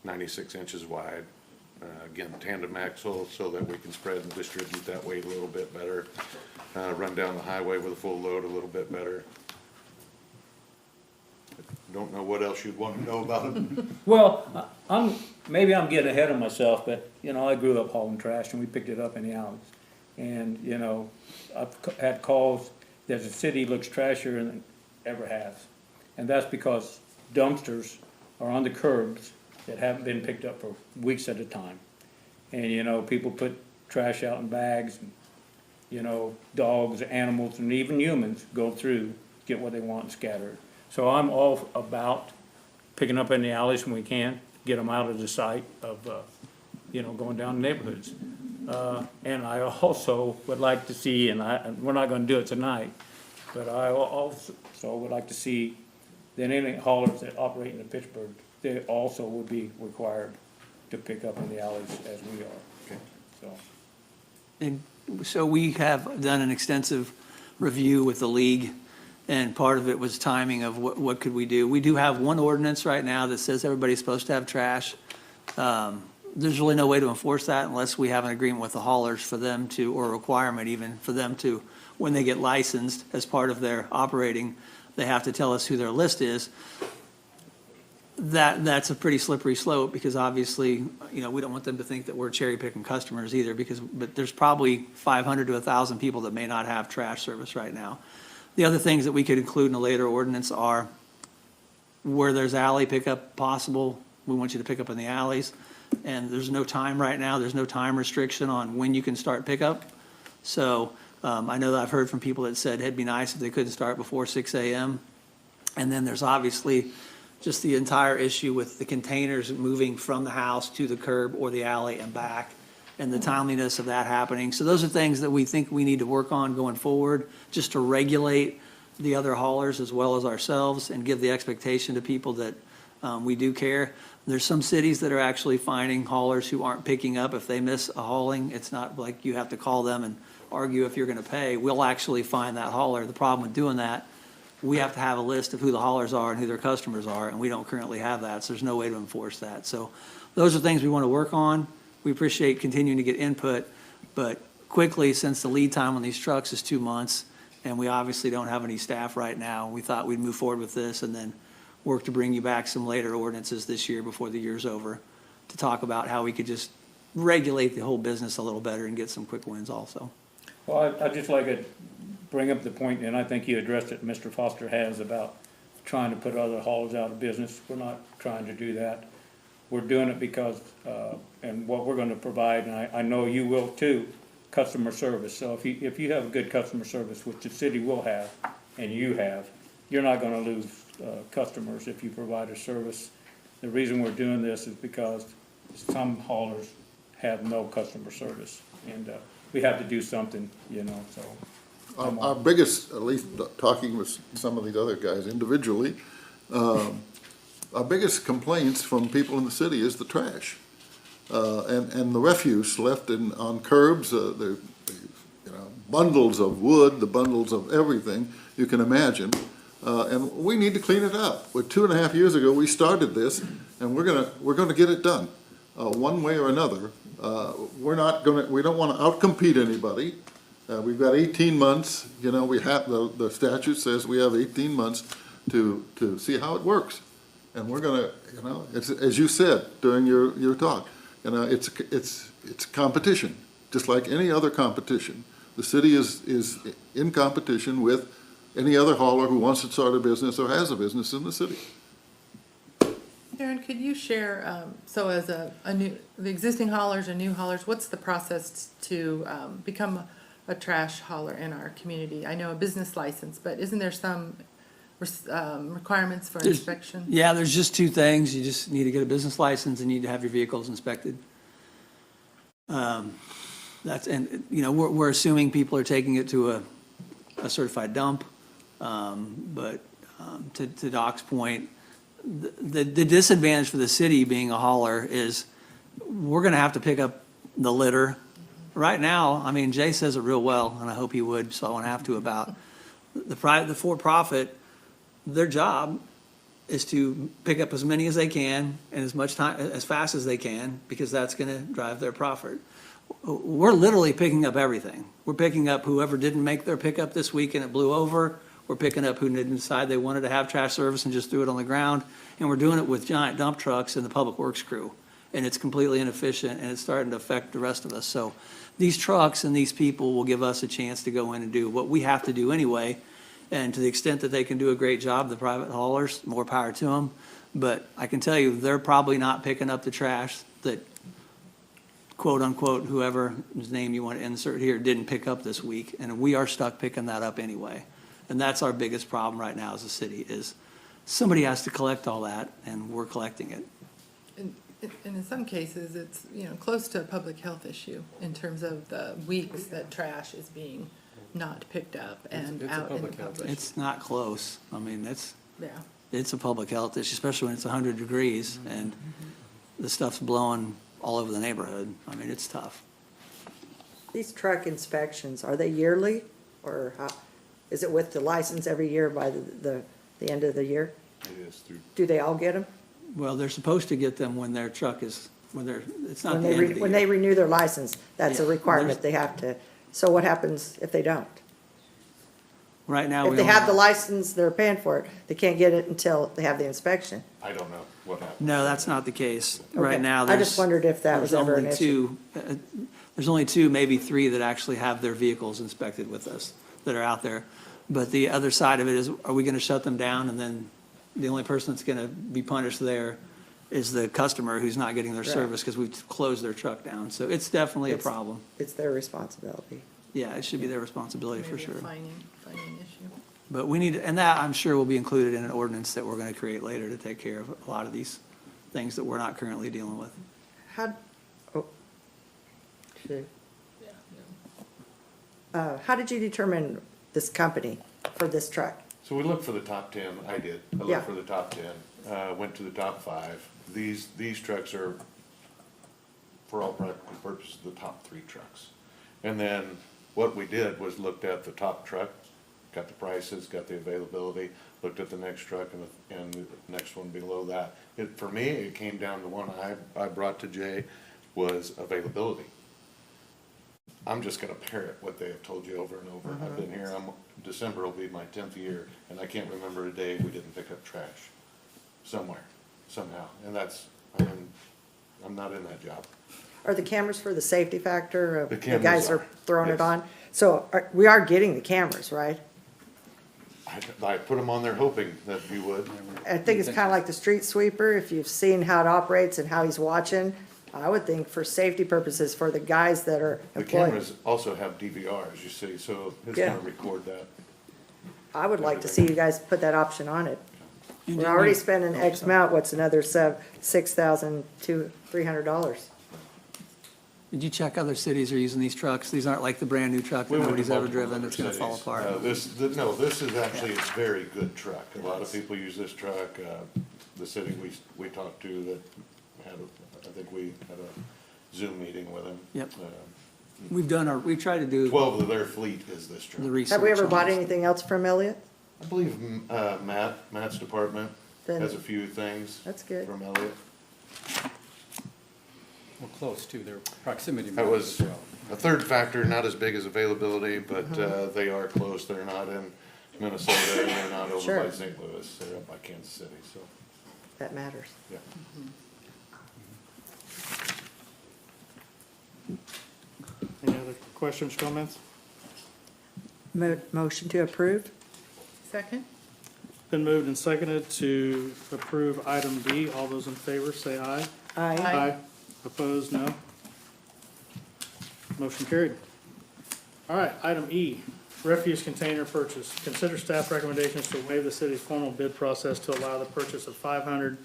96 inches wide. Again, tandem axle so that we can spread and distribute that weight a little bit better. Run down the highway with a full load a little bit better. Don't know what else you'd want to know about them. Well, maybe I'm getting ahead of myself, but, I grew up hauling trash and we picked it up in the alleys. And, I've had calls that the city looks trashier than it ever has. And that's because dumpsters are on the curbs that haven't been picked up for weeks at a time. And, people put trash out in bags and, dogs, animals, and even humans go through, get what they want and scatter it. So I'm all about picking up in the alleys when we can, get them out of the sight of, going down the neighborhoods. And I also would like to see, and we're not gonna do it tonight, but I also would like to see that any haulers that operate in Pittsburgh, they also would be required to pick up in the alleys as we are. Okay. So. And so we have done an extensive review with the league, and part of it was timing of what could we do. We do have one ordinance right now that says everybody's supposed to have trash. There's really no way to enforce that unless we have an agreement with the haulers for them to, or a requirement even for them to, when they get licensed as part of their operating, they have to tell us who their list is. That's a pretty slippery slope because obviously, we don't want them to think that we're cherry picking customers either but there's probably 500 to 1,000 people that may not have trash service right now. The other things that we could include in a later ordinance are where there's alley pickup possible, we want you to pick up in the alleys. And there's no time right now, there's no time restriction on when you can start pickup. So I know that I've heard from people that said it'd be nice if they couldn't start before 6 a.m. And then there's obviously just the entire issue with the containers moving from the house to the curb or the alley and back, and the timeliness of that happening. So those are things that we think we need to work on going forward, just to regulate the other haulers as well as ourselves and give the expectation to people that we do care. There's some cities that are actually finding haulers who aren't picking up if they miss a hauling. It's not like you have to call them and argue if you're gonna pay. We'll actually find that hauler. The problem with doing that, we have to have a list of who the haulers are and who their customers are, and we don't currently have that, so there's no way to enforce that. So those are things we want to work on. We appreciate continuing to get input, but quickly, since the lead time on these trucks is 2 months, and we obviously don't have any staff right now, we thought we'd move forward with this and then work to bring you back some later ordinances this year before the year's over to talk about how we could just regulate the whole business a little better and get some quick wins also. Well, I'd just like to bring up the point, and I think you addressed it, Mr. Foster has, about trying to put other haulers out of business. We're not trying to do that. We're doing it because, and what we're gonna provide, and I know you will too, customer service. So if you have good customer service, which the city will have, and you have, you're not gonna lose customers if you provide a service. The reason we're doing this is because some haulers have no customer service, and we have to do something, you know, so. Our biggest, at least talking with some of these other guys individually, our biggest complaints from people in the city is the trash. And the refuse left on curbs, the bundles of wood, the bundles of everything you can imagine. And we need to clean it up. 2.5 years ago, we started this, and we're gonna get it done, one way or another. We don't wanna outcompete anybody. We've got 18 months, we have, the statute says we have 18 months to see how it works. And we're gonna, it's, as you said during your talk, it's competition, just like any other competition. The city is in competition with any other hauler who wants to start a business or has a business in the city. Darren, could you share, so as the existing haulers and new haulers, what's the process to become a trash hauler in our community? I know a business license, but isn't there some requirements for inspection? Yeah, there's just 2 things. You just need to get a business license and you need to have your vehicles inspected. We're assuming people are taking it to a certified dump. But to Doc's point, the disadvantage for the city being a hauler is we're gonna have to pick up the litter. Right now, I mean, Jay says it real well, and I hope he would, so I won't have to, about the for-profit, their job is to pick up as many as they can and as much time, as fast as they can, because that's gonna drive their profit. We're literally picking up everything. We're picking up whoever didn't make their pickup this week and it blew over. We're picking up who didn't decide they wanted to have trash service and just threw it on the ground. And we're doing it with giant dump trucks and the public works crew. And it's completely inefficient and it's starting to affect the rest of us. So these trucks and these people will give us a chance to go in and do what we have to do anyway. And to the extent that they can do a great job, the private haulers, more power to them. But I can tell you, they're probably not picking up the trash that quote unquote, whoever whose name you want to insert here didn't pick up this week. And we are stuck picking that up anyway. And that's our biggest problem right now as a city is somebody has to collect all that and we're collecting it. And in some cases, it's, close to a public health issue in terms of the weeks that trash is being not picked up and It's a out in the public health public. It's not close. I mean, Yeah. it's a public health issue, especially when it's 100 degrees and the stuff's blowing all over the neighborhood. I mean, it's tough. These truck inspections, are they yearly or how? Is it with the license every year by the end of the year? It is through. Do they all get them? Well, they're supposed to get them when their truck is, it's not the end of the When they year. renew their license, that's a Yeah. requirement they have to. So what happens if they don't? Right now, If we they only have the license, they're paying for it. They can't get it until they have the inspection. I don't know what happened. No, that's not the case. Right Okay. now, I just wondered if that was there's ever an only issue. there's only 2, maybe 3 that actually have their vehicles inspected with us that are out there. But the other side of it is, are we gonna shut them down and then the only person that's gonna be punished there is the customer who's not getting their Right. service because we've closed their truck down. So it's definitely a It's- problem. It's their responsibility. Yeah, it should be their responsibility for Maybe a sure. finding issue. But we need, and that I'm sure will be included in an ordinance that we're gonna create later to take care of a lot of these things that we're not currently dealing with. How, oh. Shoot. How did you determine this company for this truck? So we looked for the top 10, I did, I Yeah. looked for the top 10, went to the top 5. These trucks are, for all practical purposes, the top 3 trucks. And then what we did was looked at the top truck, got the prices, got the availability, looked at the next truck and the next one below that. For me, it came down to one I brought to Jay was availability. I'm just gonna parrot what they have told you over and over. I've been here, December will be my 10th year, and I can't remember a day we didn't pick up trash somewhere, somehow. And I'm not in that job. Are the cameras for the safety factor of The the cameras guys are, are throwing it yes. on? So we are getting the cameras, right? I put them on there hoping that we would. I think it's kind of like the street sweeper, if you've seen how it operates and how he's watching. I would think for safety purposes, for the guys that are The employed, cameras also have DVRs, you see, so it's Yeah. gonna record that. I would like to see you guys put that option on it. We're already spending X amount, what's another $6,300? Did you check other cities are using these trucks? These aren't like the brand-new truck that We went to nobody's ever multiple driven, other that's gonna fall cities. apart. No, this is actually a very good truck. A lot of people use this truck. The city we talked to that I think we had a Zoom meeting with them. Yep. We tried to do 12 of their fleet is this truck. the research. Have we ever on bought this. anything else from Elliott? I believe Matt's department Then- has a few things That's good. from Elliott. We're close to their proximity. That matters was as well. a third factor, not as big as availability, but they are close. They're not in Minnesota, and they're not over Sure. by St. Louis. They're up by Kansas City, so, That matters. yeah. Any other questions, comments? Motion to approve? Second? Been moved and seconded to approve item D. All those in favor say aye. Aye. Opposed, no. Motion carried. All right, item E, refuse container purchase. Consider staff recommendations to waive the city's formal bid process to allow the purchase of 500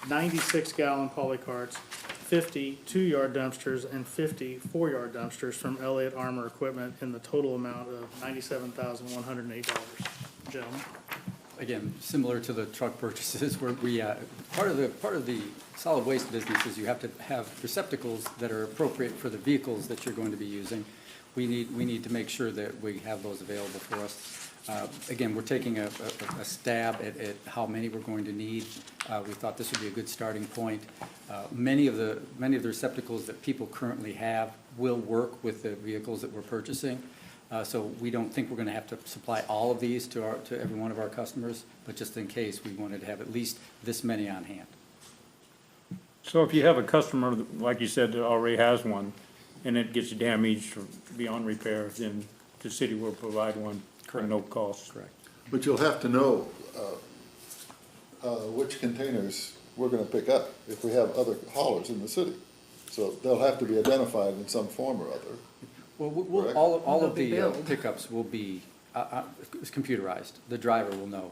96-gallon polycarts, 50 2-yard dumpsters, and 50 4-yard dumpsters from Elliott Armor Equipment in the total amount of $97,108. Gentlemen? Again, similar to the truck purchases, where part of the solid waste business is you have to have receptacles that are appropriate for the vehicles that you're going to be using. We need to make sure that we have those available for us. Again, we're taking a stab at how many we're going to need. We thought this would be a good starting point. Many of the receptacles that people currently have will work with the vehicles that we're purchasing. So we don't think we're gonna have to supply all of these to every one of our customers, but just in case, we wanted to have at least this many on hand. So if you have a customer, like you said, that already has one, and it gets damaged or beyond repair, then the city will provide one for no cost. Correct. But you'll have to know, which containers we're gonna pick up if we have other haulers in the city. So they'll have to be identified in some form or other. Well, Correct. all of They'll be the billed. pickups will be it's computerized. The driver will know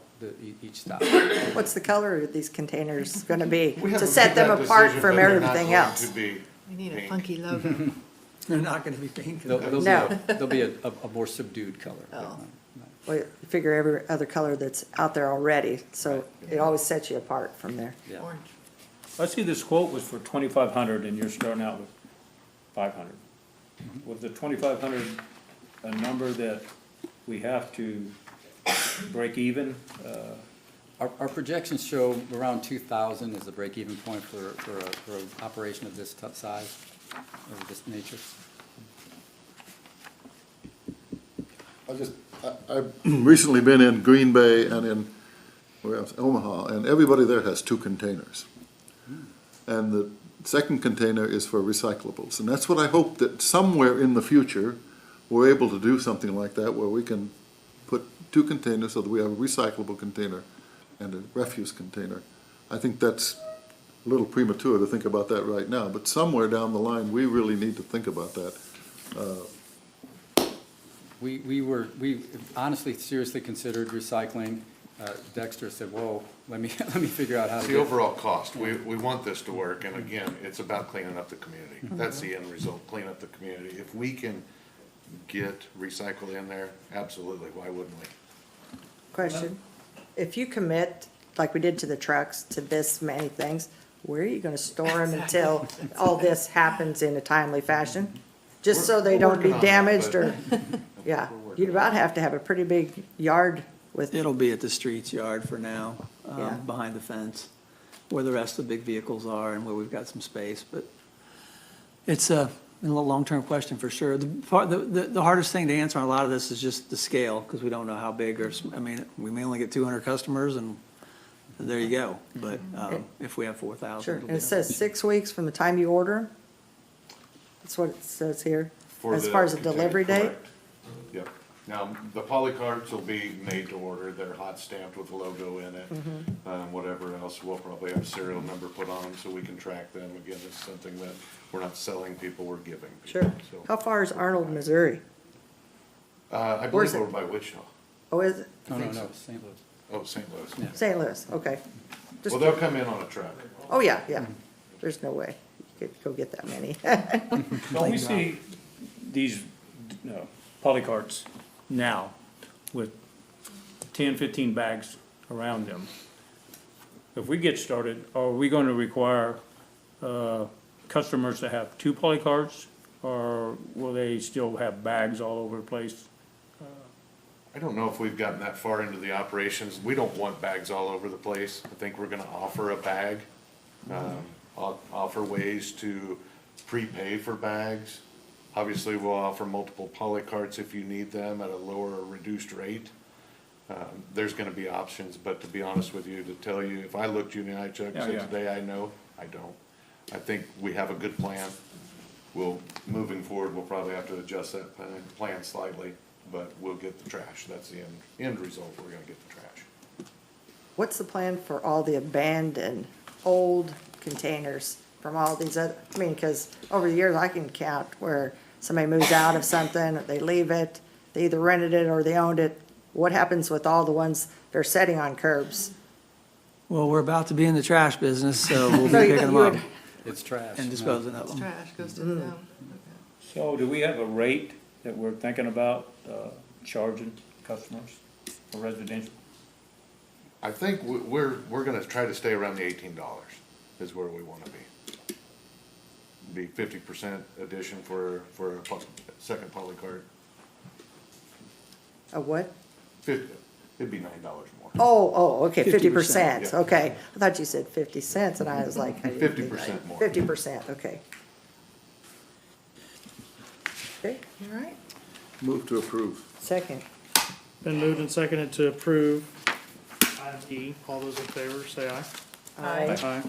each stop. What's the color of these containers gonna be We to haven't set made them that apart decision, from but they're not everything going else? to be We need a pink. funky logo. They're not gonna be pink. There'll be a more subdued color. Oh. Well, you figure every other color that's out there already, so it always sets you apart from there. Yeah. Orange. I see this quote was for 2,500 and you're starting out with 500. Was the 2,500 a number that we have to break even? Our projections show around 2,000 is the break-even point for an operation of this size, of this nature. I've recently been in Green Bay and in, where else, Omaha, and everybody there has 2 containers. And the second container is for recyclables. And that's what I hope that somewhere in the future, we're able to do something like that, where we can put 2 containers so that we have a recyclable container and a refuse container. I think that's a little premature to think about that right now, but somewhere down the line, we really need to think about that. We honestly seriously considered recycling. Dexter said, whoa, let me figure out how It's to the get. overall cost. We want this to work, and again, it's about cleaning up the community. That's the end result, clean up the community. If we can get recycle in there, absolutely, why wouldn't we? Question, if you commit, like we did to the trucks, to this many things, where are you gonna store them until all this happens in a timely fashion? Just so they We're don't be working on that, damaged but- or, yeah, you'd about have to have a pretty big yard with, It'll be at the streets yard for now, Yeah. behind the fence, where the rest of the big vehicles are and where we've got some space, but it's a long-term question for sure. The hardest thing to answer on a lot of this is just the scale, because we don't know how big or, I mean, we may only get 200 customers and there you go. But, if we have 4,000. sure, it'll and be it says 6 weeks from the time you order? That's what it says here, For as the far as the container, delivery date? correct. Yep. Now, the poly carts will be made to order. They're hot stamped with a logo in it. Whatever else, we'll probably have a serial number put on them so we can track them. Again, it's something that we're not selling people, we're giving people. Sure. So, How far is Arnold, Missouri? I Where's believe it? over by Wichita. Oh, is it? No, St. Louis. Oh, St. Louis. Yeah. St. Louis, okay. Just- Well, they'll come in on a truck. Oh, yeah, yeah. There's no way you could go get that many. Don't we see these, poly carts now with 10, 15 bags around them? If we get started, are we gonna require, customers to have 2 poly carts? Or will they still have bags all over the place? I don't know if we've gotten that far into the operations. We don't want bags all over the place. I think we're gonna offer a bag. Offer ways to prepay for bags. Obviously, we'll offer multiple poly carts if you need them at a lower or reduced rate. There's gonna be options, but to be honest with you, to tell you, if I looked you in the eye, Chuck, Yeah, said yeah. today I know, I don't. I think we have a good plan. Moving forward, we'll probably have to adjust that plan slightly, but we'll get the trash. That's the end result. We're gonna get the trash. What's the plan for all the abandoned, old containers from all these other, I mean, because over the years, I can count where somebody moves out of something, they leave it, they either rented it or they owned it. What happens with all the ones they're setting on curbs? Well, we're about to be in the trash business, so we'll be So you- picking them you up would- It's trash. and no. disposing of them. Trash goes to them. So do we have a rate that we're thinking about, charging customers for residential? I think we're gonna try to stay around the $18 is where we wanna be. Be 50% addition for a second poly cart. A what? It'd be $9 more. Oh, okay, 50%, 50%, yeah. okay. I thought you said 50 cents, and I was like. 50% more. 50%, okay. Okay, All right. Move to approve. second. Been moved and seconded to approve item E. All those in favor, say aye. Aye. Aye.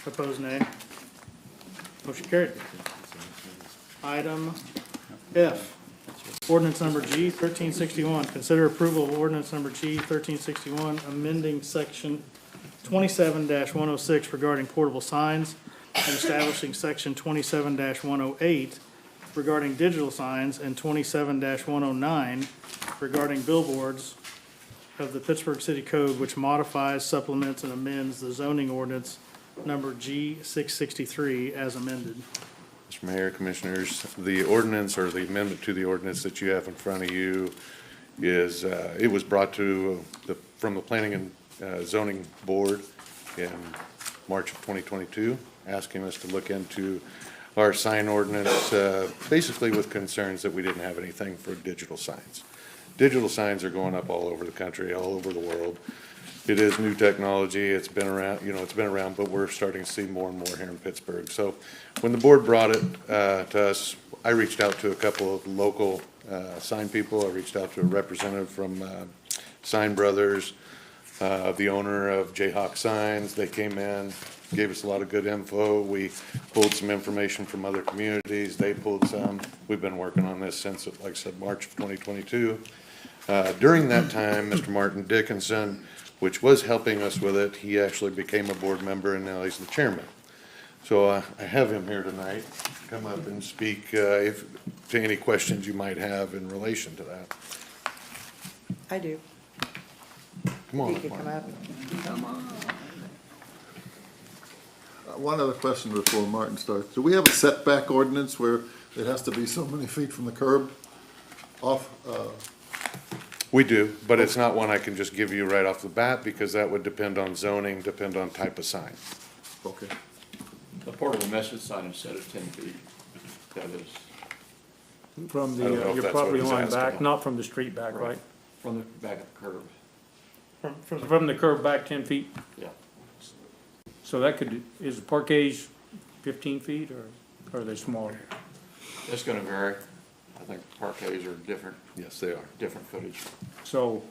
Opposed, nay. Motion carried. Item F, ordinance number G 1361. Consider approval of ordinance number G 1361, amending section 27-106 regarding portable signs and establishing section 27-108 regarding digital signs and 27-109 regarding billboards of the Pittsburgh City Code, which modifies, supplements, and amends the zoning ordinance number G 663 as amended. Mr. Mayor, Commissioners, the ordinance or the amendment to the ordinance that you have in front of you is, it was brought to from the Planning and Zoning Board in March of 2022, asking us to look into our sign ordinance, basically with concerns that we didn't have anything for digital signs. Digital signs are going up all over the country, all over the world. It is new technology, it's been around, but we're starting to see more and more here in Pittsburgh. So when the board brought it to us, I reached out to a couple of local sign people. I reached out to a representative from Sign Brothers, the owner of Jayhawk Signs. They came in, gave us a lot of good info. We pulled some information from other communities. They pulled some. We've been working on this since, like I said, March of 2022. During that time, Mr. Martin Dickinson, which was helping us with it, he actually became a board member and now he's the chairman. So I have him here tonight, come up and speak. If to any questions you might have in relation to that. I do. Come on, You can come Mark. up. One other question before Martin starts. Do we have a setback ordinance where it has to be so many feet from the curb off, We do, but it's not one I can just give you right off the bat, because that would depend on zoning, depend on type of sign. okay. The portable message sign is set at 10 feet. That is From I don't know if your that's property what he's line asking back, about. not from the street back, right? from the back of the curb. From the curb back 10 feet? Yeah. So that could, is the parquets 15 feet or are they smaller? It's gonna vary. I think parquets are different, Yes, they are. different footage. So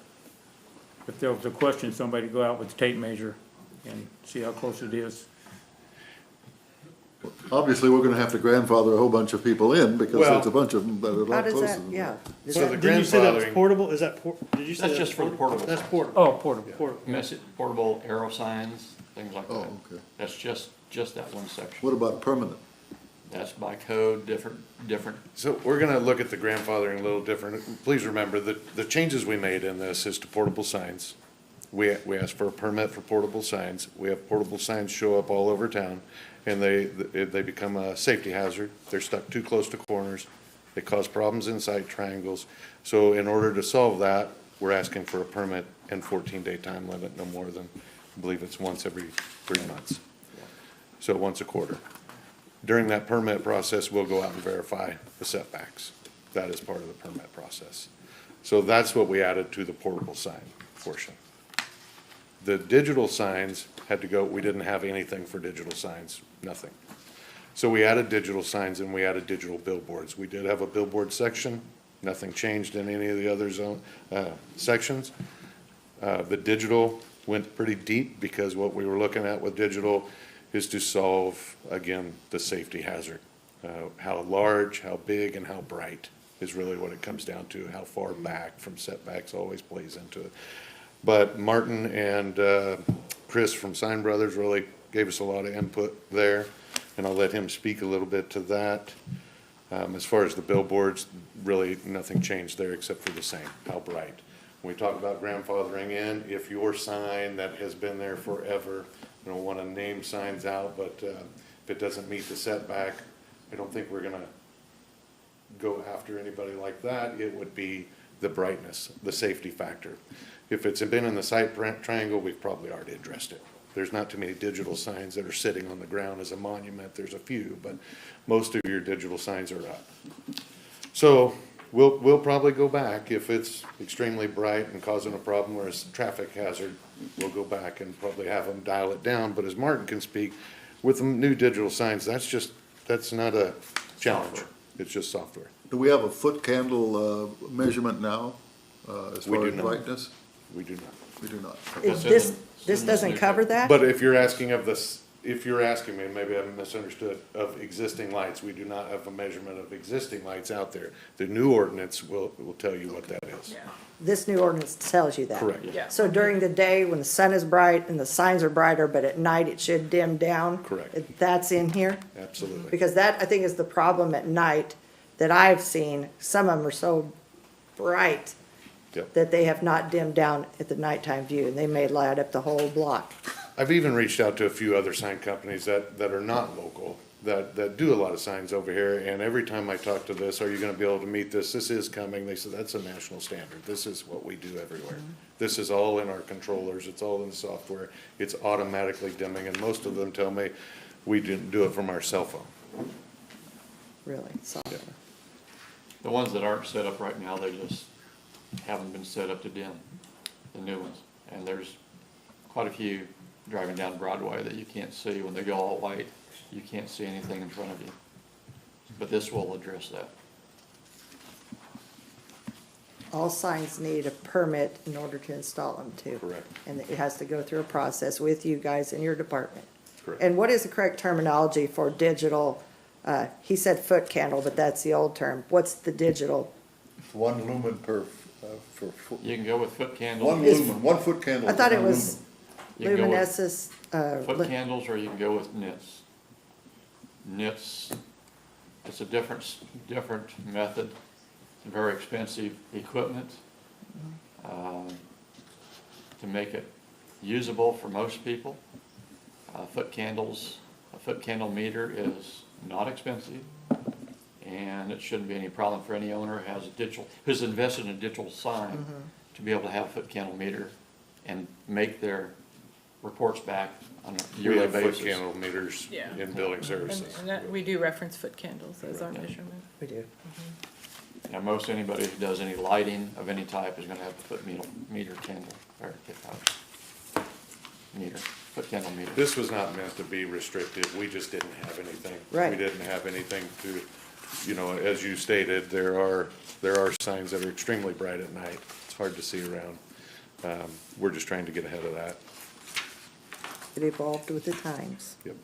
if there was a question, somebody go out with the tape measure and see how close it is. Obviously, we're gonna have to grandfather a whole bunch of people in because Well- there's a bunch of them that are a How lot does closer. that, than yeah. Is So that- the Did you say that was grandfathering- portable? Is that did you say That's that just was for the portable That's sign. portable. Oh, portable. Message, portable arrow signs, things like Oh, that. okay. That's just that one section. What about permanent? That's by code, different. So we're gonna look at the grandfathering a little different. Please remember that the changes we made in this is to portable signs. We asked for a permit for portable signs. We have portable signs show up all over town, and they become a safety hazard. They're stuck too close to corners. They cause problems inside triangles. So in order to solve that, we're asking for a permit and 14-day time limit, no more than, I believe it's once every 3 months. So once a quarter. During that permit process, we'll go out and verify the setbacks. That is part of the permit process. So that's what we added to the portable sign portion. The digital signs had to go, we didn't have anything for digital signs, nothing. So we added digital signs and we added digital billboards. We did have a billboard section, nothing changed in any of the other sections. The digital went pretty deep because what we were looking at with digital is to solve, again, the safety hazard. How large, how big, and how bright is really what it comes down to. How far back from setbacks always plays into it. But Martin and Chris from Sign Brothers really gave us a lot of input there, and I'll let him speak a little bit to that. As far as the billboards, really nothing changed there except for the same, how bright. When we talk about grandfathering in, if your sign that has been there forever, I don't want to name signs out, but if it doesn't meet the setback, I don't think we're gonna go after anybody like that. It would be the brightness, the safety factor. If it's been in the sight triangle, we've probably already addressed it. There's not too many digital signs that are sitting on the ground as a monument. There's a few, but most of your digital signs are up. So we'll probably go back if it's extremely bright and causing a problem or a traffic hazard. We'll go back and probably have them dial it down. But as Martin can speak, with the new digital signs, that's not a challenge. It's just software. Do we have a foot candle measurement now as We far do as not. brightness? We do not. We do not. Is That's this doesn't cover that? But if you're asking of this, if you're asking me, maybe I misunderstood, of existing lights, we do not have a measurement of existing lights out there. The new ordinance will tell you what that is. This new ordinance tells you that. Correct. Yeah. So during the day, when the sun is bright and the signs are brighter, but at night it should dim down? Correct. That's in here? Absolutely. Because that, I think, is the problem at night that I've seen. Some of them are so bright Yep. that they have not dimmed down at the nighttime view, and they may light up the whole block. I've even reached out to a few other sign companies that are not local, that do a lot of signs over here, and every time I talk to this, are you gonna be able to meet this? This is coming. They said, that's a national standard. This is what we do everywhere. This is all in our controllers. It's all in the software. It's automatically dimming, and most of them tell me we didn't do it from our cell phone. Really, so. Yeah. The ones that aren't set up right now, they just haven't been set up to dim, the new ones. And there's quite a few driving down Broadway that you can't see. When they go all white, you can't see anything in front of you. But this will address that. All signs need a permit in order to install them too. Correct. And it has to go through a process with you guys in your department. Correct. And what is the correct terminology for digital? He said foot candle, but that's the old term. What's the digital? 1 lumen per, for foot. You can go with foot candles. 1 lumen, 1 foot candle. I thought is it 1 was You can go with luminescence, foot candles, or you can go with nits. Nits It's a different method, very expensive equipment. To make it usable for most people. A foot candle meter is not expensive, and it shouldn't be any problem for any owner who's invested in a digital sign to be able to have a foot candle meter and make their reports back on a We yearly have foot basis. candle meters Yeah. in building services. And that, we do reference foot candles as our Yeah. measurement. We do. And most anybody who does any lighting of any type is gonna have a foot meter candle, or foot candle meter. This was not meant to be restrictive, we just didn't have anything. Right. We didn't have anything to, you know, as you stated, there are signs that are extremely bright at night, it's hard to see around. We're just trying to get ahead of that. It evolved with the times. Yep.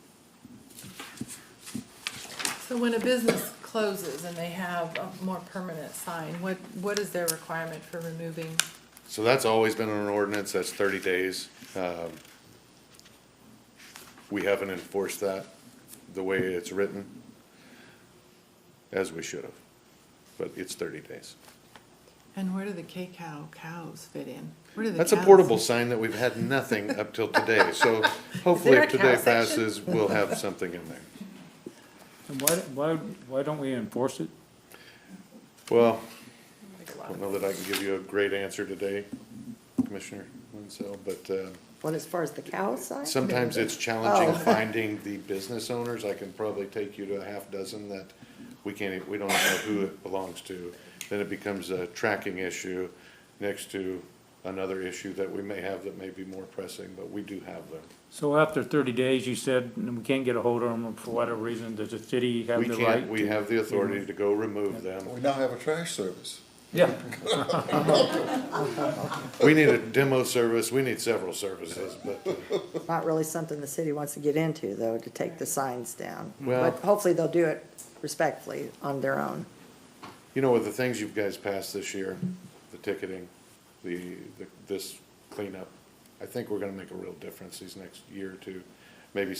So when a business closes and they have a more permanent sign, what is their requirement for removing? So that's always been an ordinance, that's 30 days. We haven't enforced that the way it's written, as we should have, but it's 30 days. And where do the cows fit in? Where do the That's a cows- portable sign that we've had nothing up till today, so hopefully there if a today cow section? passes, we'll have something in there. And why don't we enforce it? Well, Like a I lot don't of- know that I can give you a great answer today, Commissioner Winslow, but What, as far as the cow side? sometimes it's challenging Oh. finding the business owners. I can probably take you to a half dozen that we don't know who it belongs to. Then it becomes a tracking issue next to another issue that we may have that may be more pressing, but we do have them. So after 30 days, you said, and we can't get a hold of them for whatever reason, does the city have We the can't, right? we have the authority to go remove them. We now have a trash service. Yeah, We need a demo service, we need several services, but Not really something the city wants to get into, though, to take the signs down. Well- But hopefully they'll do it respectfully on their own. you know, with the things you guys passed this year, the ticketing, this cleanup, I think we're gonna make a real difference these next year or two. Maybe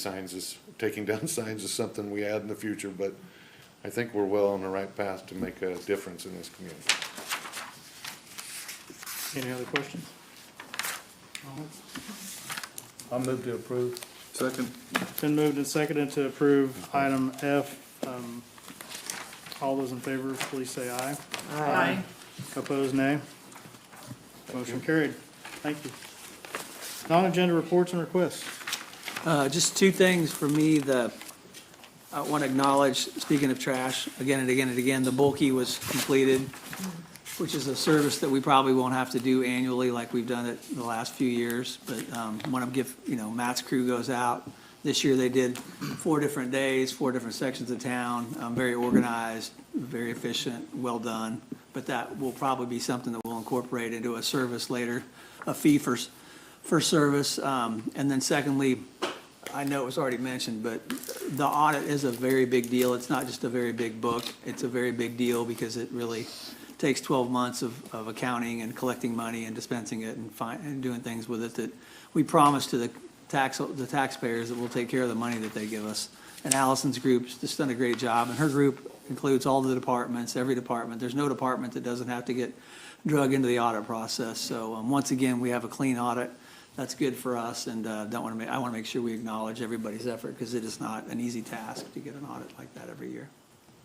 taking down signs is something we add in the future, but I think we're well on the right path to make a difference in this community. Any other questions? I'll move to approve. Second, Been moved and seconded to approve item F. All those in favor, please say aye. Aye. Opposed, nay. Motion carried. Thank you. Non-agenda reports and requests. Just two things for me. I want to acknowledge, speaking of trash, again and again and again, the bulky was completed, which is a service that we probably won't have to do annually like we've done it the last few years. But want to give, Matt's crew goes out. This year they did 4 different days, 4 different sections of town, very organized, very efficient, well done. But that will probably be something that we'll incorporate into a service later, a fee for service. And then secondly, I know it was already mentioned, but the audit is a very big deal. It's not just a very big book. It's a very big deal because it really takes 12 months of accounting and collecting money and dispensing it and doing things with it that we promise to the taxpayers that we'll take care of the money that they give us. And Allison's group's just done a great job, and her group includes all the departments, every department. There's no department that doesn't have to get drug into the audit process. So once again, we have a clean audit. That's good for us, and I want to make sure we acknowledge everybody's effort because it is not an easy task to get an audit like that every year.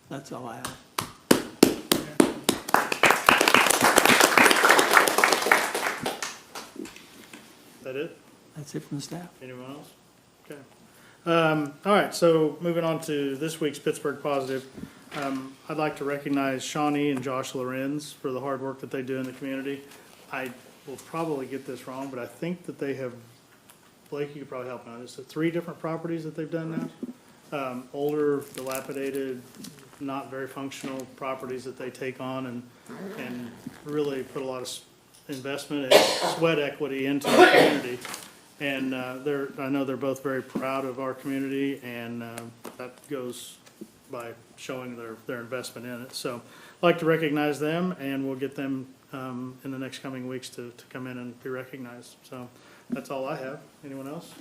That's all I have. Is that it? That's it from the staff. Anyone else? Okay. All right, so moving on to this week's Pittsburgh Positive. I'd like to recognize Shawnee and Josh Lorenz for the hard work that they do in the community. I will probably get this wrong, but I think that they have, Blake, you could probably help me on this, 3 different properties that they've done now. Older, dilapidated, not very functional properties that they take on and really put a lot of investment and sweat equity into the community. And I know they're both very proud of our community, and that goes by showing their investment in it. So I'd like to recognize them, and we'll get them in the next coming weeks to come in and be recognized. So that's all I have. Anyone else?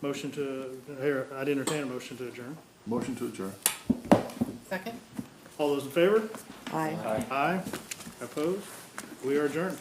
Motion to, here, I'd entertain a motion to adjourn. motion to adjourn. Second? All those in favor? Aye. Aye. Opposed? We are adjourned.